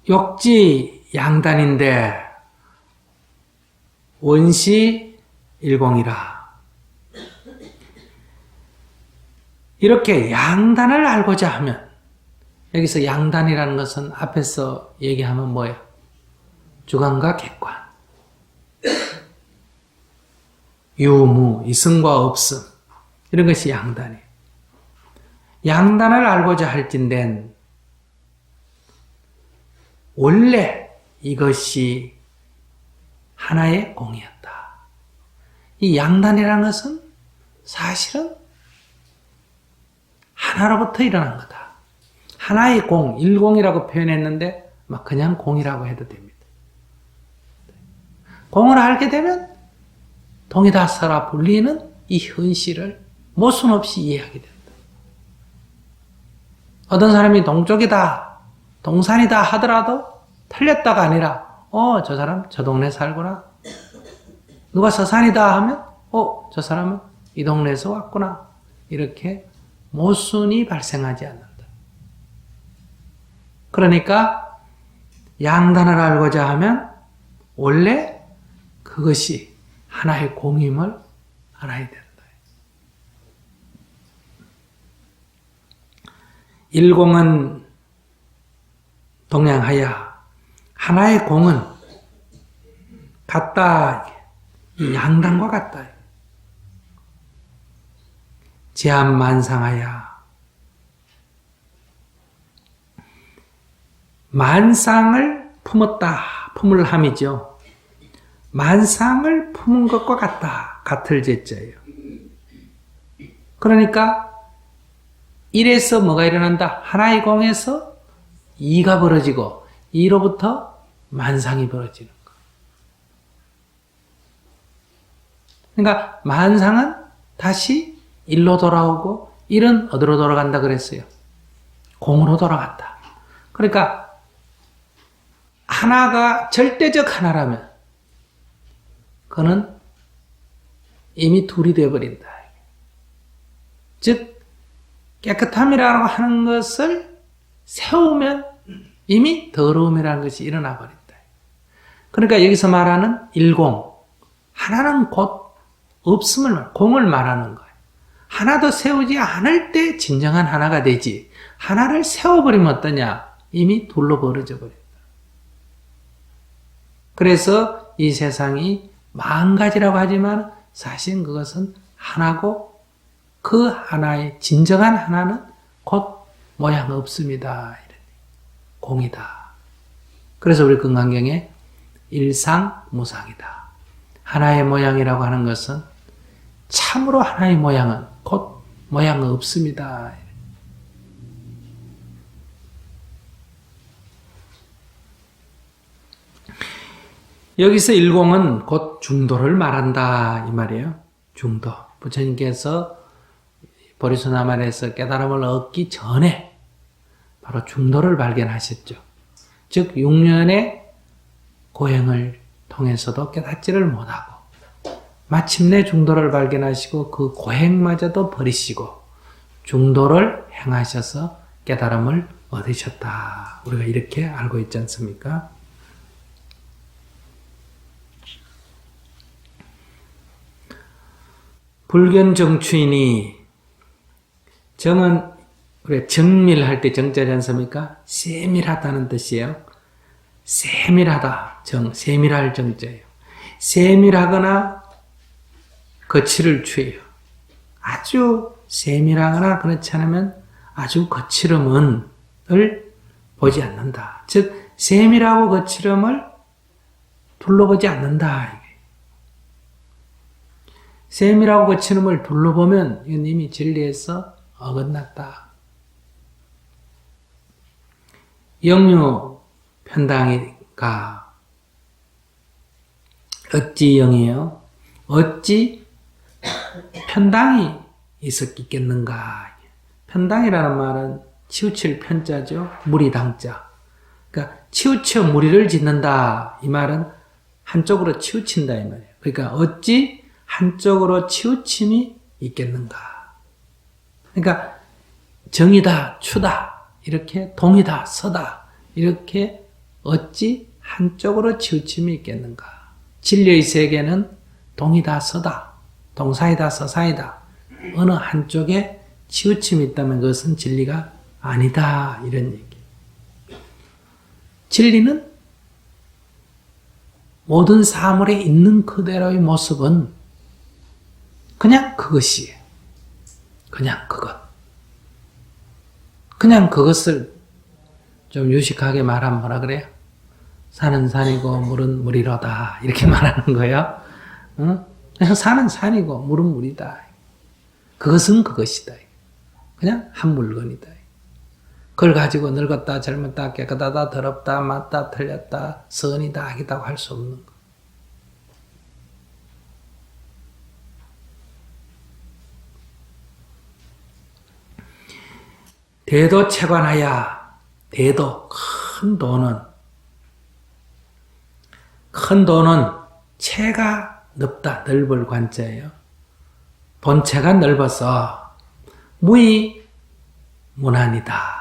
S1: 욕지 양단인데 원시 일공이라. 이렇게 양단을 알고자 하면 여기서 양단이라는 것은 앞에서 얘기하면 뭐예요? 주관과 객관, 유무, 있음과 없음 이런 것이 양단이에요. 양단을 알고자 할진된 원래 이것이 하나의 공이었다. 이 양단이라는 것은 사실은 하나로부터 일어난 거다. 하나의 공, 일공이라고 표현했는데 막 그냥 공이라고 해도 됩니다. 공을 알게 되면 동이다서라 불리는 이 현실을 모순 없이 이해하게 된다. 어떤 사람이 동쪽이다, 동산이다 하더라도 틀렸다가 아니라 저 사람 저 동네 살구나. 누가 서산이다 하면 저 사람은 이 동네에서 왔구나. 이렇게 모순이 발생하지 않는다. 그러니까 양단을 알고자 하면 원래 그것이 하나의 공임을 알아야 된다. 일공은 동양하야 하나의 공은 같다. 이 양당과 같다. 제한만상하야. 만상을 품었다. 품을 함이죠. 만상을 품은 것과 같다. 같을 제자예요. 그러니까 1에서 뭐가 일어난다? 하나의 공에서 2가 벌어지고 2로부터 만상이 벌어지는 거. 그러니까 만상은 다시 1로 돌아오고 1은 어디로 돌아간다 그랬어요? 공으로 돌아간다. 그러니까 하나가 절대적 하나라면 그는 이미 둘이 되어버린다. 즉 깨끗함이라고 하는 것을 세우면 이미 더러움이라는 것이 일어나 버린다. 그러니까 여기서 말하는 일공, 하나는 곧 없음을 공을 말하는 거예요. 하나도 세우지 않을 때 진정한 하나가 되지. 하나를 세워버리면 어떠냐? 이미 둘로 벌어져 버린다. 그래서 이 세상이 만가지라고 하지만 사실 그것은 하나고 그 하나의 진정한 하나는 곧 모양 없습니다. 공이다. 그래서 우리 금강경에 일상무상이다. 하나의 모양이라고 하는 것은 참으로 하나의 모양은 곧 모양 없습니다. 여기서 일공은 곧 중도를 말한다 이 말이에요. 중도. 부처님께서 보리수나말에서 깨달음을 얻기 전에 바로 중도를 발견하셨죠. 즉 6년의 고행을 통해서도 깨닫지를 못하고 마침내 중도를 발견하시고 그 고행마저도 버리시고 중도를 행하셔서 깨달음을 얻으셨다. 우리가 이렇게 알고 있지 않습니까? 불견 정추이니 정은 우리가 정밀할 때 정자지 않습니까? 세밀하다는 뜻이에요. 세밀하다. 정, 세밀할 정자예요. 세밀하거나 거칠을 취해요. 아주 세밀하거나 그렇지 않으면 아주 거칠음을 보지 않는다. 즉 세밀하고 거칠음을 둘러보지 않는다. 세밀하고 거칠음을 둘러보면 이건 이미 진리에서 어긋났다. 영유 편당이가 어찌 영이에요? 어찌 편당이 있었겠는가? 편당이라는 말은 치우칠 편자죠. 무리당자. 그러니까 치우쳐 무리를 짓는다. 이 말은 한쪽으로 치우친다 이 말이에요. 그러니까 어찌 한쪽으로 치우침이 있겠는가? 그러니까 정이다, 추다, 이렇게 동이다, 서다, 이렇게 어찌 한쪽으로 치우침이 있겠는가? 진리의 세계는 동이다, 서다, 동사이다, 서사이다. 어느 한쪽에 치우침이 있다면 그것은 진리가 아니다. 이런 얘기. 진리는 모든 사물에 있는 그대로의 모습은 그냥 그것이에요. 그냥 그것. 그냥 그것을 좀 유식하게 말하면 뭐라 그래요? 산은 산이고 물은 물이로다. 이렇게 말하는 거예요. 응? 그냥 산은 산이고 물은 물이다. 그것은 그것이다. 그냥 한 물건이다. 그걸 가지고 늙었다, 젊었다, 깨끗하다, 더럽다, 맞다, 틀렸다, 선이다, 악이다 할 수 없는 거. 대도 채관하야. 대도, 큰 도는 채가 넓다, 넓을 관자예요. 본체가 넓어서 무의 무난이다.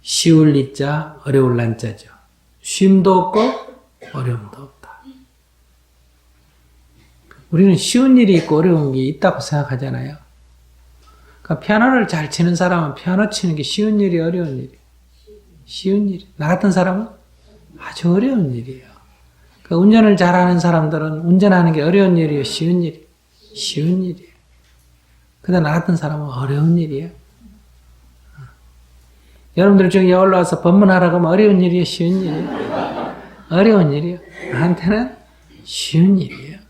S1: 쉬울 이자, 어려울 난자죠. 쉼도 없고 어려움도 없다. 우리는 쉬운 일이 있고 어려운 게 있다고 생각하잖아요. 그러니까 피아노를 잘 치는 사람은 피아노 치는 게 쉬운 일이 어려운 일이 쉬운 일. 나 같은 사람은 아주 어려운 일이에요. 그 운전을 잘하는 사람들은 운전하는 게 어려운 일이에요? 쉬운 일이에요? 쉬운 일이에요. 근데 나 같은 사람은 어려운 일이에요. 여러분들 중에 올라와서 법문하라고 하면 어려운 일이에요? 쉬운 일이에요? 어려운 일이에요. 나한테는 쉬운 일이에요.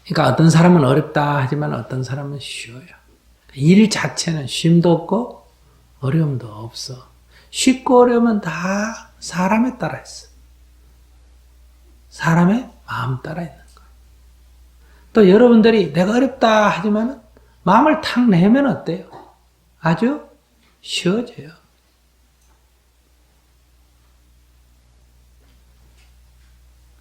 S1: 그러니까 어떤 사람은 어렵다 하지만 어떤 사람은 쉬워요. 일 자체는 쉼도 없고 어려움도 없어. 쉽고 어려움은 다 사람에 따라 있어. 사람의 마음 따라 있는 거예요. 또 여러분들이 내가 어렵다 하지만 마음을 탁 내면 어때요? 아주 쉬워져요.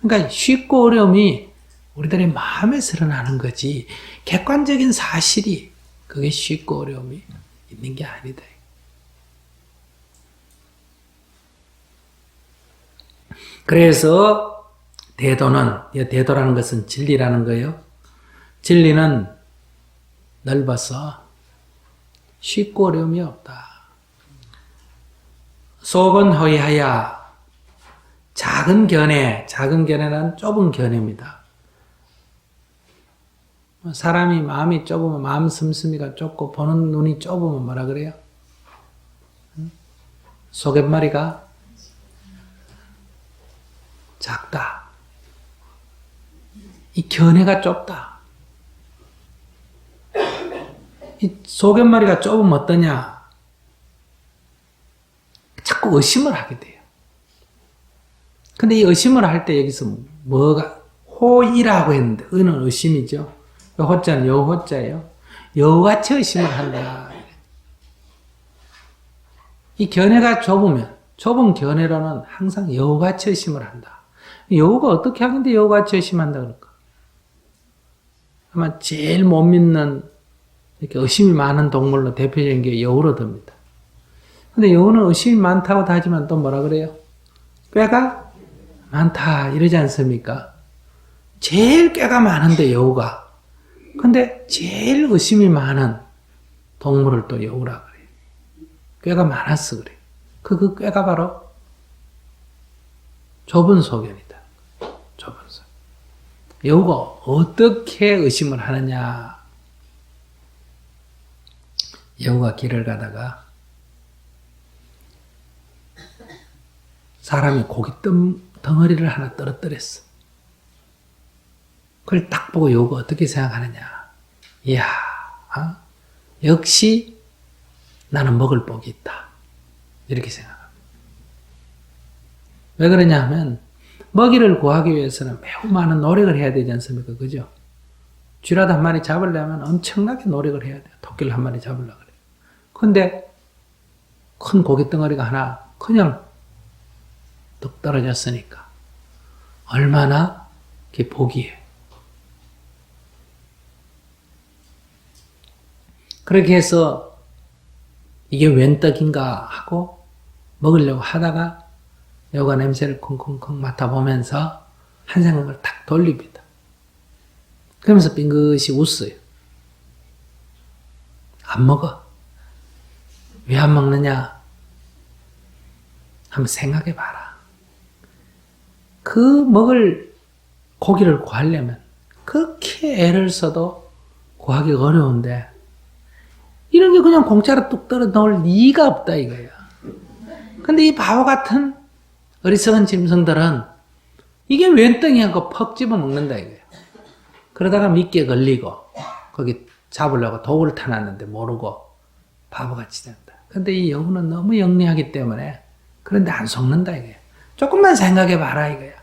S1: 그러니까 쉽고 어려움이 우리들의 마음에서 일어나는 거지 객관적인 사실이 그게 쉽고 어려움이 있는 게 아니다. 그래서 대도라는 것은 진리라는 거예요. 진리는 넓어서 쉽고 어려움이 없다. 속은 허이하야 작은 견해는 좁은 견해입니다. 사람이 마음이 좁으면 마음 씀씀이가 좁고 보는 눈이 좁으면 뭐라 그래요? 소갯머리가 작다. 이 견해가 좁다. 이 소갯머리가 좁으면 어떠냐? 자꾸 의심을 하게 돼요. 근데 이 의심을 할 때 여기서 뭐가 호이라고 했는데 의는 의심이죠. 호자는 여호자예요. 여우같이 의심을 한다. 이 견해가 좁은 견해로는 항상 여우같이 의심을 한다. 여우가 어떻게 하는데 여우같이 의심한다 그럴까? 아마 제일 못 믿는 이렇게 의심이 많은 동물로 대표적인 게 여우로 듭니다. 근데 여우는 의심이 많다고 하지만 또 뭐라 그래요? 꾀가 많다 이러지 않습니까? 제일 꾀가 많은데 여우가. 근데 제일 의심이 많은 동물을 또 여우라 그래요. 꾀가 많아서 그래요. 그 꾀가 바로 좁은 소견이다. 좁은 소견. 여우가 어떻게 의심을 하느냐. 여우가 길을 가다가 사람이 고기 덩어리를 하나 떨어뜨렸어. 그걸 딱 보고 여우가 어떻게 생각하느냐. 이야, 역시 나는 먹을 복이 있다. 이렇게 생각합니다. 왜 그러냐 하면 먹이를 구하기 위해서는 매우 많은 노력을 해야 되지 않습니까? 그죠? 쥐라도 한 마리 잡으려면 엄청나게 노력을 해야 돼요. 토끼를 한 마리 잡으려고 그래요. 근데 큰 고기 덩어리가 하나 그냥 뚝 떨어졌으니까 얼마나 그게 복이에요. 그렇게 해서 이게 웬 떡인가 하고 먹으려고 하다가 여우가 냄새를 쿵쿵쿵 맡아보면서 한 생각을 탁 돌립니다. 그러면서 빙긋이 웃어요. 안 먹어. 왜 안 먹느냐? 한번 생각해 봐라. 그 먹을 고기를 구하려면 그렇게 애를 써도 구하기가 어려운데 이런 게 그냥 공짜로 뚝 떨어 나올 리가 없다 이거야. 근데 이 바보 같은 어리석은 짐승들은 이게 웬 떡이야 하고 퍽 집어 먹는다 이거야. 그러다가 미끼에 걸리고 거기 잡으려고 도구를 타놨는데 모르고 바보같이 된다. 근데 이 여우는 너무 영리하기 때문에 그런데 안 속는다 이거야. 조금만 생각해 봐라 이거야.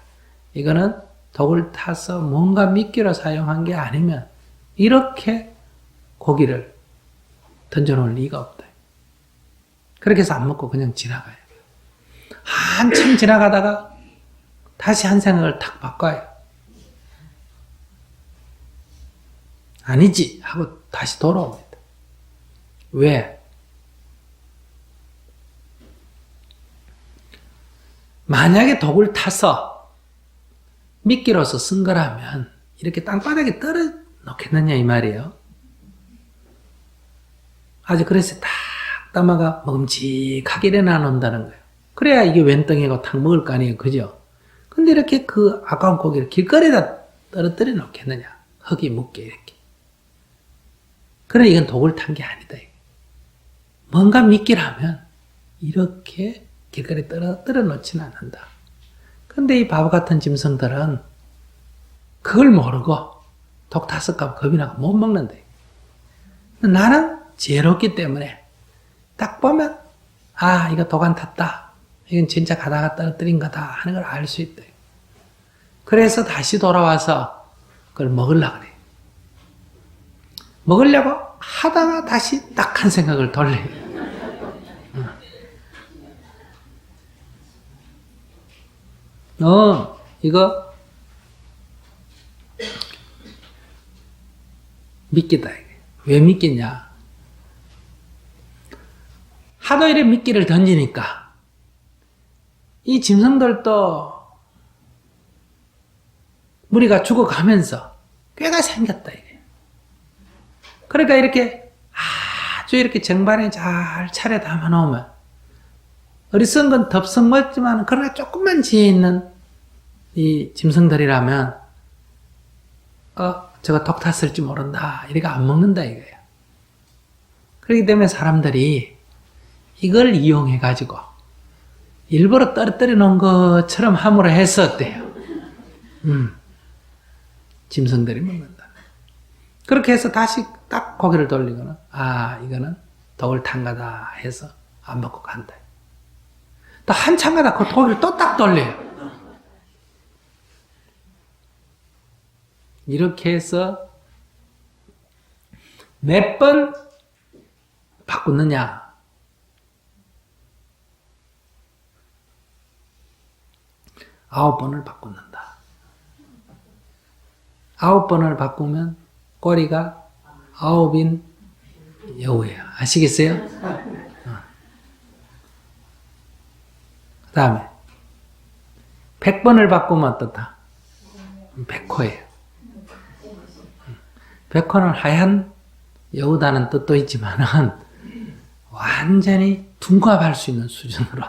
S1: 이거는 도구를 타서 뭔가 미끼로 사용한 게 아니면 이렇게 고기를 던져놓을 리가 없다. 그렇게 해서 안 먹고 그냥 지나가요. 한참 지나가다가 다시 한 생각을 탁 바꿔요. 아니지 하고 다시 돌아옵니다. 왜? 만약에 독을 타서 미끼로서 쓴 거라면 이렇게 땅바닥에 떨어 놓겠느냐 이 말이에요. 아주 그래서 딱 담아가 먹음직하게 일어나 놓는다는 거예요. 그래야 이게 웬떡이고 탁 먹을 거 아니에요. 그죠? 근데 이렇게 그 아까운 고기를 길거리에다 떨어뜨려 놓겠느냐. 흙이 묻게 이렇게. 그래 이건 독을 탄 게 아니다. 뭔가 믿기라면 이렇게 길거리에 떨어뜨려 놓지는 않는다. 근데 이 바보 같은 짐승들은 그걸 모르고 독 탔을까 겁이 나고 못 먹는다. 나는 지혜롭기 때문에 딱 보면 아 이거 독 안 탔다. 이건 진짜 가다가 떨어뜨린 거다 하는 걸 알 수 있다. 그래서 다시 돌아와서 그걸 먹으려고 그래. 먹으려고 하다가 다시 딱 한 생각을 돌려요. 이거 믿기다. 왜 믿겠냐? 하도 이래 미끼를 던지니까 이 짐승들도 무리가 죽어가면서 꾀가 생겼다. 이게. 그러니까 이렇게 아주 이렇게 정반에 잘 차려 담아 놓으면 어리석은 건 덥석 먹지만 그러나 조금만 지혜 있는 이 짐승들이라면 저거 독 탔을지 모른다. 이래가 안 먹는다 이거예요. 그렇기 때문에 사람들이 이걸 이용해 가지고 일부러 떨어뜨려 놓은 것처럼 함으로 해서 어때요? 짐승들이 먹는다. 그렇게 해서 다시 딱 고개를 돌리고는 이거는 독을 탄 거다 해서 안 먹고 간다. 또 한참 가다 그 고개를 또 딱 돌려요. 이렇게 해서 몇 번 바꾸느냐? 9번을 바꾼다. 9번을 바꾸면 꼬리가 9인 여우예요. 아시겠어요? 그 다음에 100번을 바꾸면 어떻다? 백호예요. 백호는 하얀 여우다는 뜻도 있지만은 완전히 둔갑할 수 있는 수준으로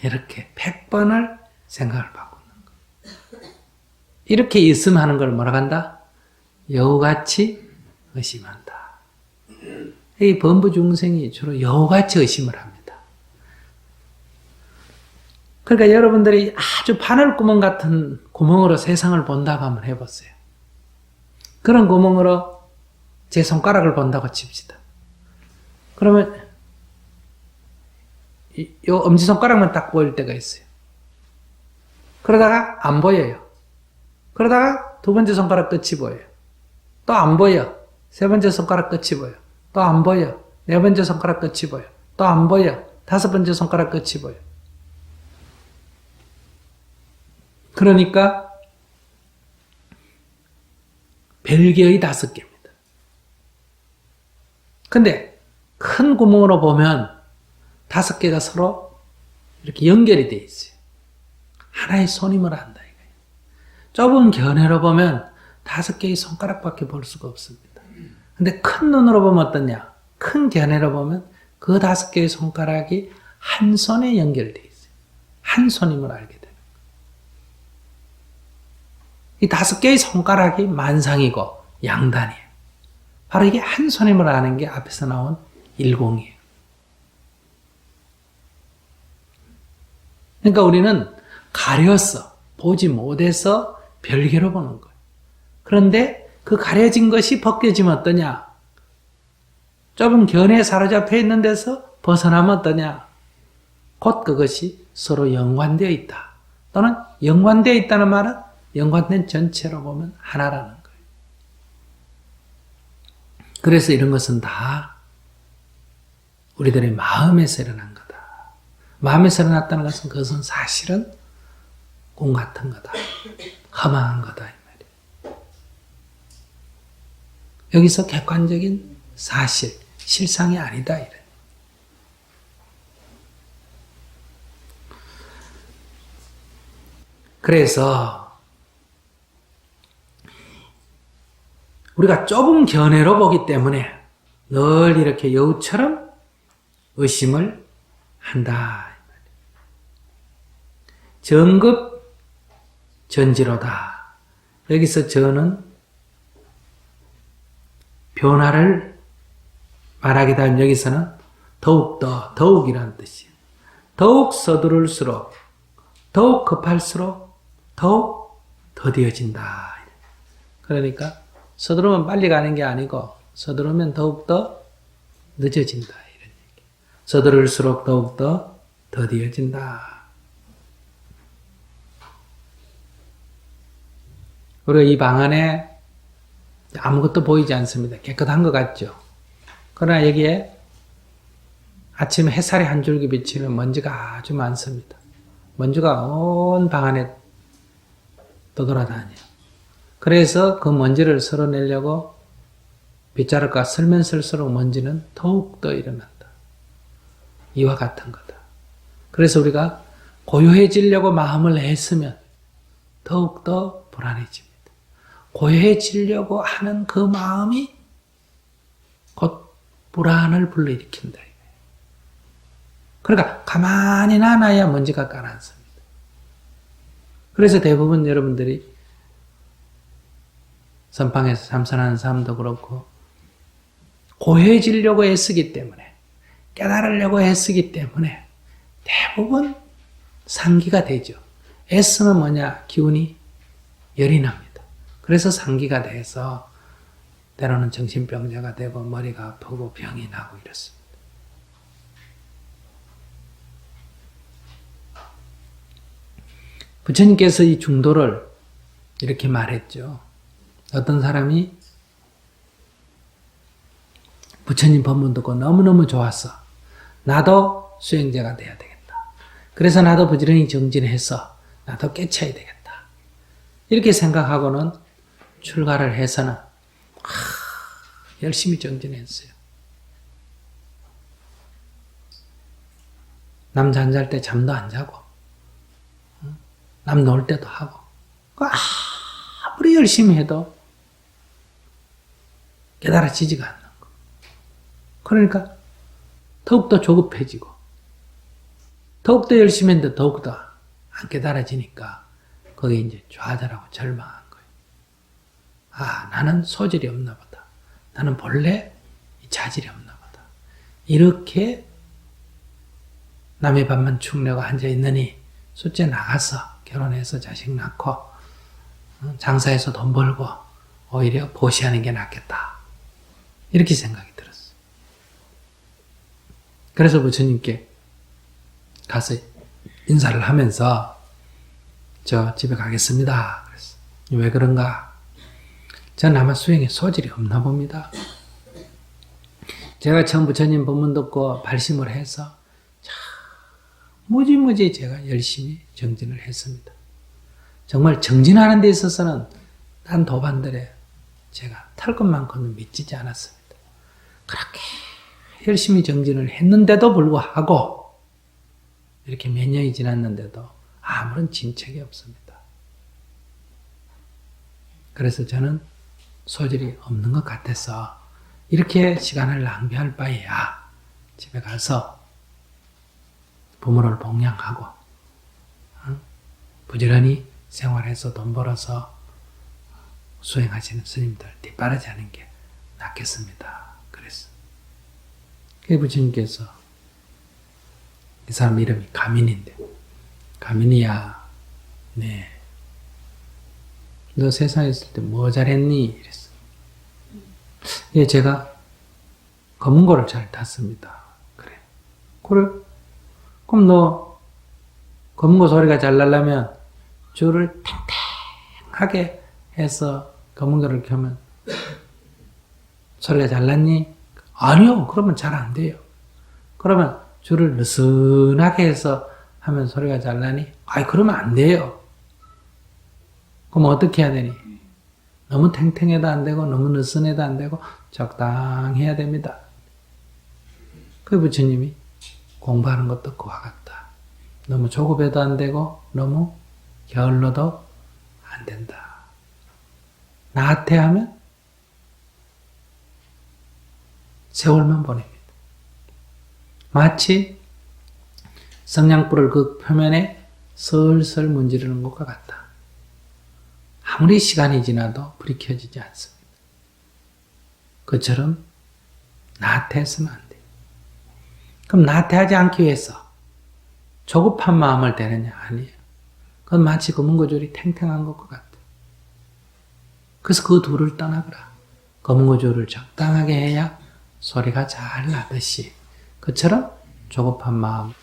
S1: 이렇게 100번을 생각을 바꾸는 거. 이렇게 있으면 걸 뭐라고 한다? 여우같이 의심한다. 이 범부 중생이 주로 여우같이 의심을 합니다. 그러니까 여러분들이 아주 바늘구멍 같은 구멍으로 세상을 본다고 한번 해보세요. 그런 구멍으로 제 손가락을 본다고 칩시다. 그러면 요 엄지손가락만 딱 보일 때가 있어요. 그러다가 안 보여요. 그러다가 두 번째 손가락 끝이 보여요. 또 안 보여. 세 번째 손가락 끝이 보여. 또 안 보여. 네 번째 손가락 끝이 보여. 또 안 보여. 다섯 번째 손가락 끝이 보여. 그러니까 별개의 5개입니다. 근데 큰 구멍으로 보면 5개가 서로 이렇게 연결이 되어 있어요. 하나의 손님을 한다. 이거예요. 좁은 견해로 보면 5개의 손가락밖에 볼 수가 없습니다. 근데 큰 눈으로 보면 어떠냐? 큰 견해로 보면 그 5개의 손가락이 한 손에 연결되어 있어요. 한 손임을 알게 돼요. 이 5개의 손가락이 만상이고 양단이에요. 바로 이게 한 손임을 아는 게 앞에서 나온 일공이에요. 그러니까 우리는 가려서 보지 못해서 별개로 보는 거예요. 그런데 그 가려진 것이 벗겨지면 어떠냐? 좁은 견해에 사로잡혀 있는 데서 벗어나면 어떠냐? 곧 그것이 서로 연관되어 있다. 또는 연관되어 있다는 말은 연관된 전체로 보면 하나라는 거예요. 그래서 이런 것은 다 우리들의 마음에서 일어난 거다. 마음에서 일어났다는 것은 그것은 사실은 꿈 같은 거다. 허망한 거다. 이 말이에요. 여기서 객관적인 사실, 실상이 아니다. 이래. 그래서 우리가 좁은 견해로 보기 때문에 늘 이렇게 여우처럼 의심을 한다. 정급 전지로다. 여기서 저는 변화를 말하기도 하면 여기서는 더욱더, 더욱이라는 뜻이에요. 더욱 서두를수록, 더욱 급할수록 더욱 더디어진다. 그러니까 서두르면 빨리 가는 게 아니고 서두르면 더욱더 늦어진다. 이런 얘기. 서두를수록 더욱더 더디어진다. 그리고 이 방 안에 아무것도 보이지 않습니다. 깨끗한 것 같죠? 그러나 여기에 아침에 햇살이 한 줄기 비치면 먼지가 아주 많습니다. 먼지가 온 방 안에 떠돌아다녀요. 그래서 그 먼지를 쓸어내려고 빗자루가 쓸면 쓸수록 먼지는 더욱더 일어난다. 이와 같은 거다. 그래서 우리가 고요해지려고 마음을 애쓰면 더욱더 불안해집니다. 고요해지려고 하는 그 마음이 곧 불안을 불러일으킨다. 그러니까 가만히 놔놔야 먼지가 가라앉습니다. 그래서 대부분 여러분들이 선방에서 참선하는 사람도 그렇고 고요해지려고 애쓰기 때문에 깨달으려고 애쓰기 때문에 대부분 상기가 되죠. 애쓰면 뭐냐? 기운이 열이 납니다. 그래서 상기가 돼서 때로는 정신병자가 되고 머리가 아프고 병이 나고 이렇습니다. 부처님께서 이 중도를 이렇게 말했죠. 어떤 사람이 부처님 법문 듣고 너무너무 좋았어. 나도 수행자가 돼야 되겠다. 그래서 나도 부지런히 정진해서 나도 깨쳐야 되겠다. 이렇게 생각하고는 출가를 해서는 열심히 정진했어요. 남 잠잘 때 잠도 안 자고 남 놀 때도 하고 아무리 열심히 해도 깨달아지지가 않는 거. 그러니까 더욱더 조급해지고 더욱더 열심히 했는데 더욱더 안 깨달아지니까 거기에 이제 좌절하고 절망한 거예요. 아, 나는 소질이 없나 보다. 나는 본래 자질이 없나 보다. 이렇게 남의 밥만 축내고 앉아있느니 숫째 나가서 결혼해서 자식 낳고 장사해서 돈 벌고 오히려 보시하는 게 낫겠다. 이렇게 생각이 들었어요. 그래서 부처님께 가서 인사를 하면서 저 집에 가겠습니다. 그랬어요. 왜 그런가? 저는 아마 수행에 소질이 없나 봅니다. 제가 처음 부처님 법문 듣고 발심을 해서 무지무지 제가 열심히 정진을 했습니다. 정말 정진하는 데 있어서는 딴 도반들에 제가 탈 것만큼은 미치지 않았습니다. 그렇게 열심히 정진을 했는데도 불구하고 이렇게 몇 년이 지났는데도 아무런 진척이 없습니다. 그래서 저는 소질이 없는 것 같아서 이렇게 시간을 낭비할 바에야 집에 가서 부모를 봉양하고 부지런히 생활해서 돈 벌어서 수행하시는 스님들 뒷바라지 하는 게 낫겠습니다. 그랬어. 그 부처님께서 이 사람 이름이 가민인데 가민이야, 네, 너 세상에 있을 때 뭐 잘했니? 이랬어. 예, 제가 검은고를 잘 탔습니다. 그래. 그럼 너 검은고 소리가 잘 나려면 줄을 탱탱하게 해서 검은고를 켜면 소리가 잘 났니? 아니요. 그러면 잘 안 돼요. 그러면 줄을 느슨하게 해서 하면 소리가 잘 나니? 아이, 그러면 안 돼요. 그럼 어떻게 해야 되니? 너무 탱탱해도 안 되고 너무 느슨해도 안 되고 적당해야 됩니다. 그 부처님이 공부하는 것도 그와 같다. 너무 조급해도 안 되고 너무 게을러도 안 된다. 나태하면 세월만 보냅니다. 마치 성냥불을 그 표면에 슬슬 문지르는 것과 같다. 아무리 시간이 지나도 불이 켜지지 않습니다. 그처럼 나태해서는 안 돼요. 그럼 나태하지 않기 위해서 조급한 마음을 대느냐? 아니에요. 그건 마치 검은고졸이 탱탱한 것과 같아요. 그래서 그 둘을 떠나거라. 검은고졸을 적당하게 해야 소리가 잘 나듯이 그처럼 조급한 마음.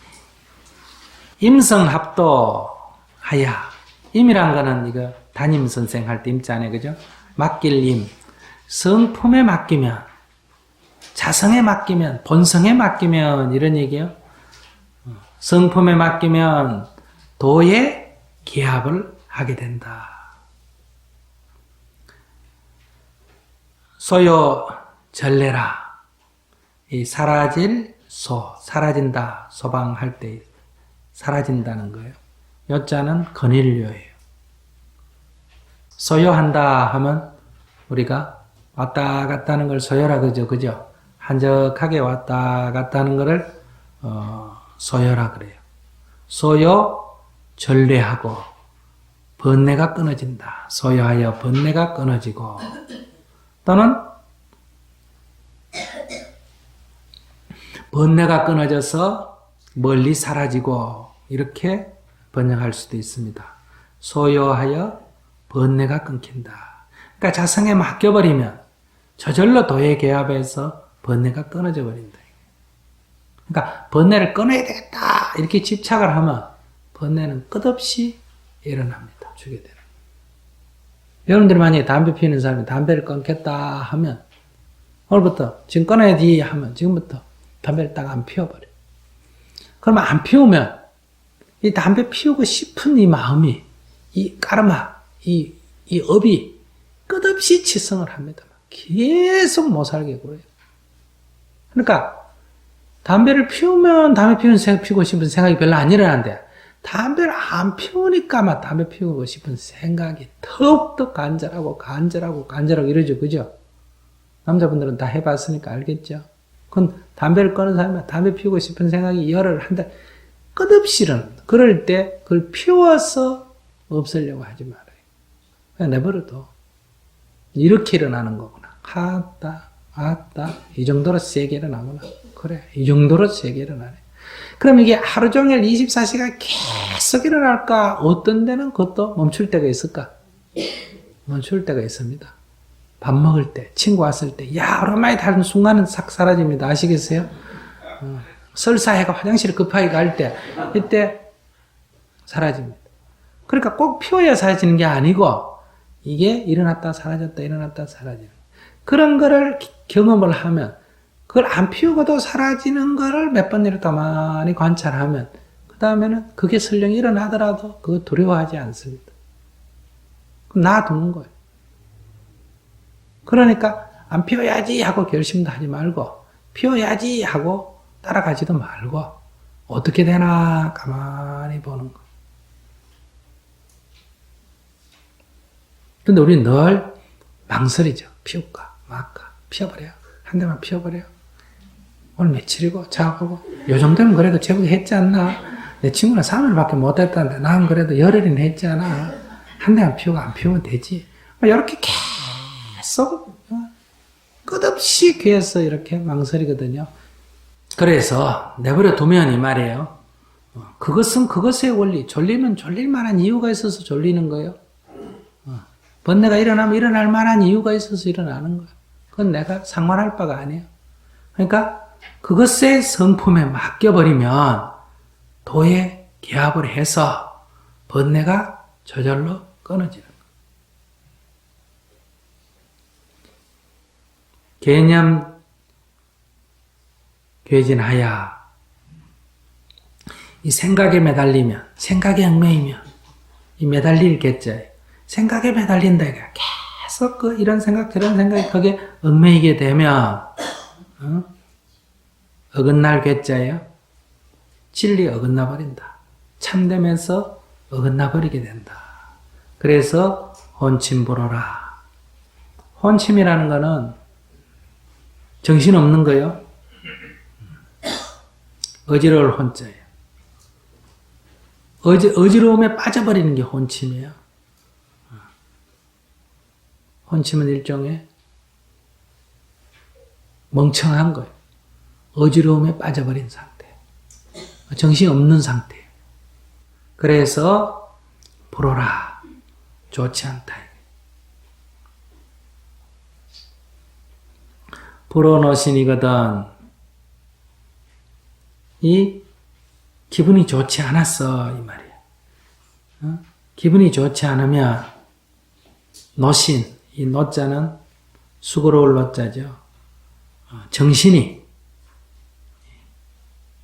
S1: 임성합도하야. 임이란 거는 이거 담임선생 할 때 임자네, 그죠? 맡길 임. 성품에 맡기면, 자성에 맡기면, 본성에 맡기면 이런 얘기예요. 성품에 맡기면 도에 기합을 하게 된다. 소요 전례라. 이 사라질 소, 사라진다, 소방할 때 사라진다는 거예요. 요자는 건일료예요. 소요한다 하면 우리가 왔다 갔다 하는 걸 소요라 그죠, 그죠? 한적하게 왔다 갔다 하는 거를 소요라 그래요. 소요 전례하고 번뇌가 끊어진다. 소요하여 번뇌가 끊어지고 또는 번뇌가 끊어져서 멀리 사라지고 이렇게 번역할 수도 있습니다. 소요하여 번뇌가 끊긴다. 그러니까 자성에 맡겨버리면 저절로 도의 개합에서 번뇌가 끊어져 버린다. 그러니까 번뇌를 끊어야 되겠다 이렇게 집착을 하면 번뇌는 끝없이 일어납니다. 주게 되는. 여러분들이 만약에 담배 피우는 사람이 담배를 끊겠다 하면 오늘부터 지금 끊어야지 하면 지금부터 담배를 딱 안 피워버려. 그러면 안 피우면 이 담배 피우고 싶은 이 마음이 이 까르마, 이 업이 끝없이 치성을 합니다. 계속 못 살게 굴어요. 그러니까 담배를 피우면 담배 피우고 싶은 생각이 별로 안 일어나는데 담배를 안 피우니까 막 담배 피우고 싶은 생각이 더욱더 간절하고 이러죠. 그죠? 남자분들은 다 해봤으니까 알겠죠? 그건 담배를 끊은 사람이 담배 피우고 싶은 생각이 열을 한다. 끝없이 일어납니다. 그럴 때 그걸 피워서 없애려고 하지 말아요. 그냥 내버려둬. 이렇게 일어나는 거구나. 아따. 이 정도로 세게 일어나구나. 그래. 이 정도로 세게 일어나네. 그럼 이게 하루 종일 24시간 계속 일어날까? 어떤 데는 그것도 멈출 때가 있을까? 멈출 때가 있습니다. 밥 먹을 때, 친구 왔을 때, 야, 오랜만에 다른 순간은 싹 사라집니다. 아시겠어요? 설사해가 화장실 급하게 갈 때, 이때 사라집니다. 그러니까 꼭 피워야 사라지는 게 아니고, 이게 일어났다 사라졌다, 일어났다 사라지는. 그런 거를 경험을 하면, 그걸 안 피우고도 사라지는 거를 몇 번 이렇게 가만히 관찰하면, 그 다음에는 그게 설령 일어나더라도 그거 두려워하지 않습니다. 그럼 놔두는 거예요. 그러니까 안 피워야지 하고 결심도 하지 말고 피워야지 하고 따라가지도 말고 어떻게 되나 가만히 보는 거. 근데 우리는 늘 망설이죠. 피울까 말까. 피워버려. 한 대만 피워버려. 오늘 며칠이고 작업하고 요 정도면 그래도 제국이 했지 않나. 내 친구는 3일밖에 못했다는데 난 그래도 열흘이나 했지 않아. 한 대만 피우고 안 피우면 되지. 이렇게 계속 끝없이 귀에서 이렇게 망설이거든요. 그래서 내버려 두면 이 말이에요. 그것은 그것의 원리. 졸리면 졸릴 만한 이유가 있어서 졸리는 거예요. 번뇌가 일어나면 일어날 만한 이유가 있어서 일어나는 거예요. 그건 내가 상관할 바가 아니에요. 그러니까 그것의 성품에 맡겨버리면 도에 기합을 해서 번뇌가 저절로 끊어지는 거예요. 개념 괴진하야. 이 생각에 매달리면, 생각에 얽매이면, 이 매달릴 개자예요. 생각에 매달린다. 계속 이런 생각, 저런 생각이 거기에 얽매이게 되면, 어긋날 괴자예요. 진리 어긋나 버린다. 참되면서 어긋나 버리게 된다. 그래서 혼침불호라. 혼침이라는 거는 정신없는 거예요. 어지러울 혼자예요. 어지러움에 빠져버리는 게 혼침이에요. 혼침은 일종의 멍청한 거예요. 어지러움에 빠져버린 상태. 정신이 없는 상태예요. 그래서 불어라. 좋지 않다. 불어노신이거든. 이 기분이 좋지 않았어 이 말이야. 기분이 좋지 않으면 노신, 이 노자는 수고로울 노자죠. 정신이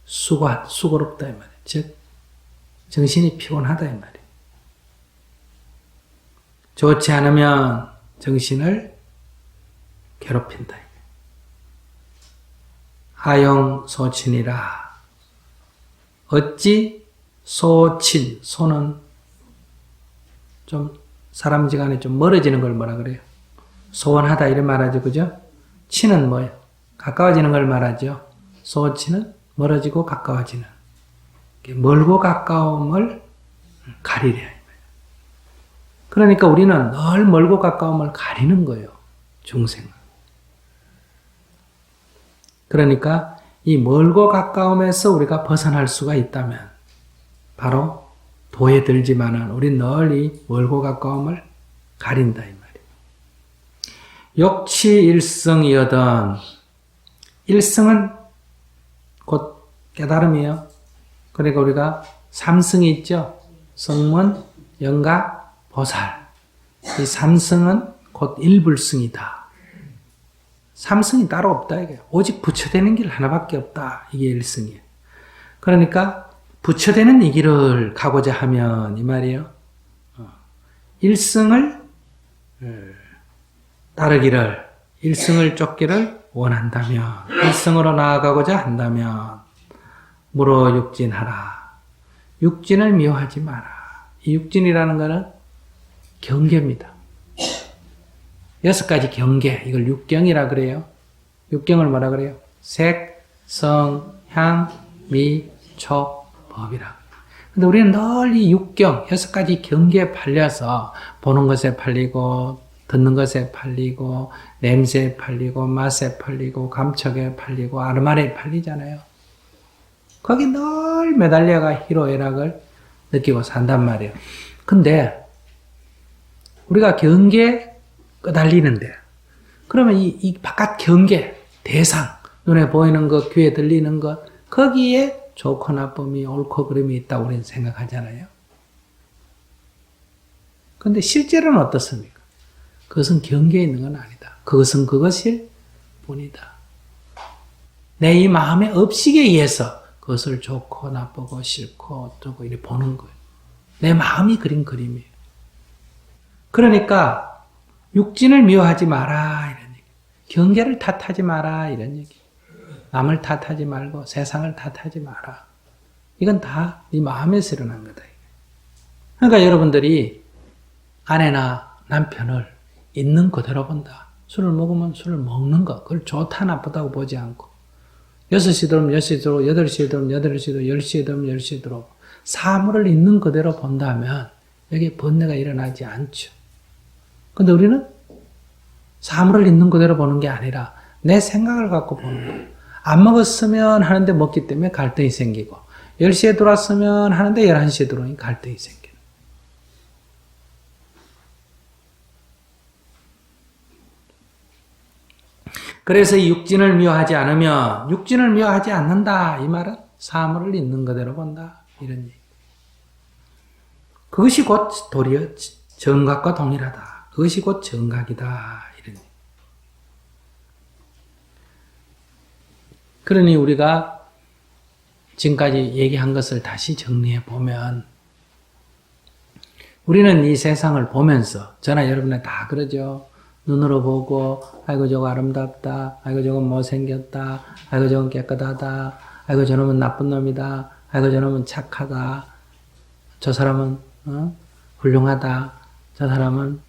S1: 수고롭다 이 말이야. 즉 정신이 피곤하다 이 말이야. 좋지 않으면 정신을 괴롭힌다. 하용소친이라. 어찌 소친, 소는 좀 사람지간에 좀 멀어지는 걸 뭐라 그래요? 소원하다 이런 말하죠, 그죠? 친은 뭐예요? 가까워지는 걸 말하죠. 소친은 멀어지고 가까워지는. 멀고 가까움을 가리래요. 그러니까 우리는 늘 멀고 가까움을 가리는 거예요. 중생은. 그러니까 이 멀고 가까움에서 우리가 벗어날 수가 있다면 바로 도에 들지만은 우리 늘 이 멀고 가까움을 가린다 이 말이에요. 욕치일성이여든 일성은 곧 깨달음이에요. 그러니까 우리가 삼성이 있죠. 성문, 영각, 보살. 이 삼성은 곧 일불성이다. 삼성이 따로 없다 이게. 오직 부처되는 길 하나밖에 없다. 이게 일성이에요. 그러니까 부처되는 이 길을 가고자 하면 이 말이에요. 일성을 따르기를, 일성을 쫓기를 원한다면, 일성으로 나아가고자 한다면 물어 육진하라. 육진을 미워하지 마라. 이 육진이라는 것은 경계입니다. 6가지 경계, 이걸 육경이라 그래요. 육경을 뭐라 그래요? 색, 성, 향, 미, 촉, 법이라. 근데 우리는 늘 이 육경, 6가지 경계에 팔려서 보는 것에 팔리고, 듣는 것에 팔리고, 냄새에 팔리고, 맛에 팔리고, 감촉에 팔리고, 아르마리에 팔리잖아요. 거기 늘 매달려가 희로애락을 느끼고 산단 말이에요. 근데 우리가 경계에 끄달리는데, 그러면 이 바깥 경계, 대상, 눈에 보이는 것, 귀에 들리는 것, 거기에 좋고 나쁨이, 옳고 그름이 있다고 우리는 생각하잖아요. 근데 실제로는 어떻습니까? 그것은 경계에 있는 건 아니다. 그것은 그것일 뿐이다. 내 이 마음의 업식에 의해서 그것을 좋고 나쁘고 싫고 어쩌고 이렇게 보는 거예요. 내 마음이 그린 그림이에요. 그러니까 육진을 미워하지 마라 이런 얘기. 경계를 탓하지 마라 이런 얘기. 남을 탓하지 말고 세상을 탓하지 마라. 이건 다 네 마음에서 일어난 거다. 그러니까 여러분들이 아내나 남편을 있는 그대로 본다. 술을 먹으면 술을 먹는 것, 그걸 좋다 나쁘다고 보지 않고 6시 들어오면 6시 들어오고 8시에 들어오면 8시 들어오고 10시에 들어오면 10시에 들어오고 사물을 있는 그대로 본다면 여기에 번뇌가 일어나지 않죠. 근데 우리는 사물을 있는 그대로 보는 게 아니라 내 생각을 갖고 보는 거예요. 안 먹었으면 하는데 먹기 때문에 갈등이 생기고 10시에 들어왔으면 하는데 11시에 들어오니 갈등이 생기는. 그래서 이 육진을 미워하지 않으면 육진을 미워하지 않는다. 이 말은 사물을 있는 그대로 본다. 이런 얘기. 그것이 곧 도리어 정각과 동일하다. 그것이 곧 정각이다. 이런 얘기. 그러니 우리가 지금까지 얘기한 것을 다시 정리해 보면 우리는 이 세상을 보면서 저나 여러분은 다 그러죠. 눈으로 보고 아이고 저거 아름답다. 아이고 저건 못생겼다. 아이고 저건 깨끗하다. 아이고 저놈은 나쁜 놈이다. 아이고 저놈은 착하다. 저 사람은 훌륭하다. 저 사람은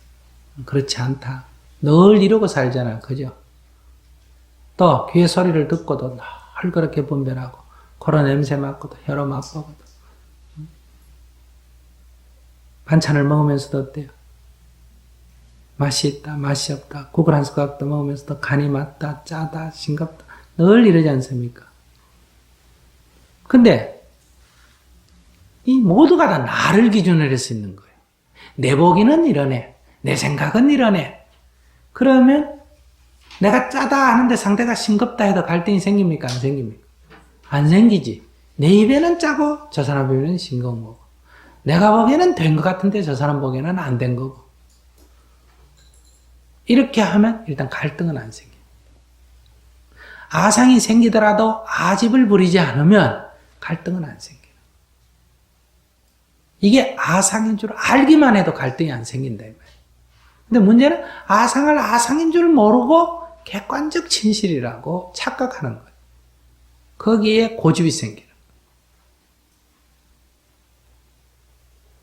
S1: 그렇지 않다. 늘 이러고 살잖아. 그죠? 또 귀의 소리를 듣고도 늘 그렇게 분별하고 코로 냄새 맡고도 혀로 맛보고도 반찬을 먹으면서도 어때요? 맛이 있다, 맛이 없다. 국을 한 숟가락 더 먹으면서도 간이 맞다, 짜다, 싱겁다. 늘 이러지 않습니까? 근데 이 모두가 다 나를 기준으로 할 수 있는 거예요. 내 보기는 이러네. 내 생각은 이러네. 그러면 내가 짜다 하는데 상대가 싱겁다 해도 갈등이 생깁니까? 안 생깁니까? 안 생기지. 내 입에는 짜고 저 사람 입에는 싱거운 거고. 내가 보기에는 된 것 같은데 저 사람 보기에는 안 된 거고. 이렇게 하면 일단 갈등은 안 생겨요. 아상이 생기더라도 아집을 부리지 않으면 갈등은 안 생겨요. 이게 아상인 줄 알기만 해도 갈등이 안 생긴다. 근데 문제는 아상을 아상인 줄 모르고 객관적 진실이라고 착각하는 거예요. 거기에 고집이 생기는 거예요.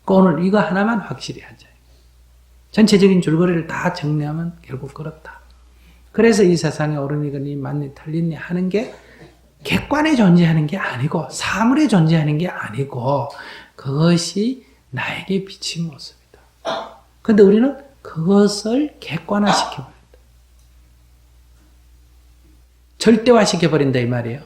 S1: 오늘 이거 하나만 확실히 하자. 전체적인 줄거리를 다 정리하면 결국 그렇다. 그래서 이 세상에 옳으니거니 맞니 틀리니 하는 게 객관에 존재하는 게 아니고 사물에 존재하는 게 아니고 그것이 나에게 비친 모습이다. 그런데 우리는 그것을 객관화시켜버린다. 절대화시켜버린다 이 말이에요.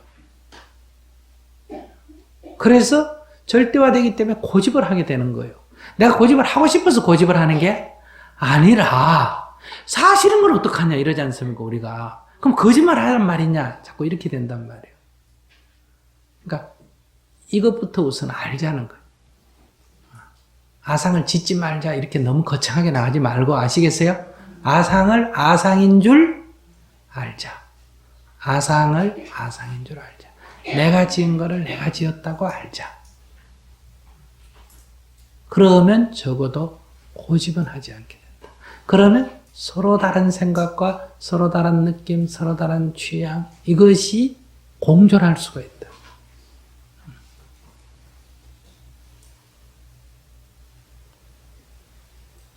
S1: 그래서 절대화되기 때문에 고집을 하게 되는 거예요. 내가 고집을 하고 싶어서 고집을 하는 게 아니라 사실은 걸 어떡하냐 이러지 않습니까 우리가. 그럼 거짓말 하란 말이냐 자꾸 이렇게 된단 말이에요. 그러니까 이것부터 우선 알자는 거예요. 아상을 짓지 말자 이렇게 너무 거창하게 나가지 말고 아시겠어요? 아상을 아상인 줄 알자. 아상을 아상인 줄 알자. 내가 지은 거를 내가 지었다고 알자. 그러면 적어도 고집은 하지 않게 된다. 그러면 서로 다른 생각과 서로 다른 느낌, 서로 다른 취향 이것이 공존할 수가 있다.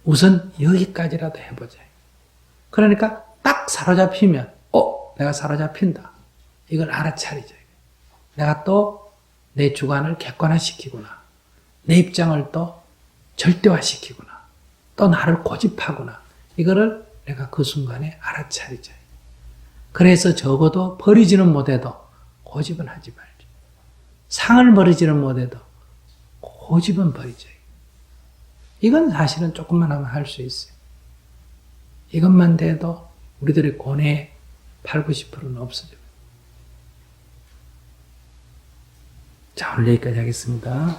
S1: 우선 여기까지라도 해보자. 그러니까 딱 사로잡히면 내가 사로잡힌다. 이걸 알아차리자. 내가 또 내 주관을 객관화시키구나. 내 입장을 또 절대화시키구나. 또 나를 고집하구나. 이거를 내가 그 순간에 알아차리자. 그래서 적어도 버리지는 못해도 고집은 하지 말자. 상을 버리지는 못해도 고집은 버리자. 이건 사실은 조금만 하면 할 수 있어요. 이것만 돼도 우리들의 고뇌의 8, 90%는 없어져요. 자, 오늘 여기까지 하겠습니다.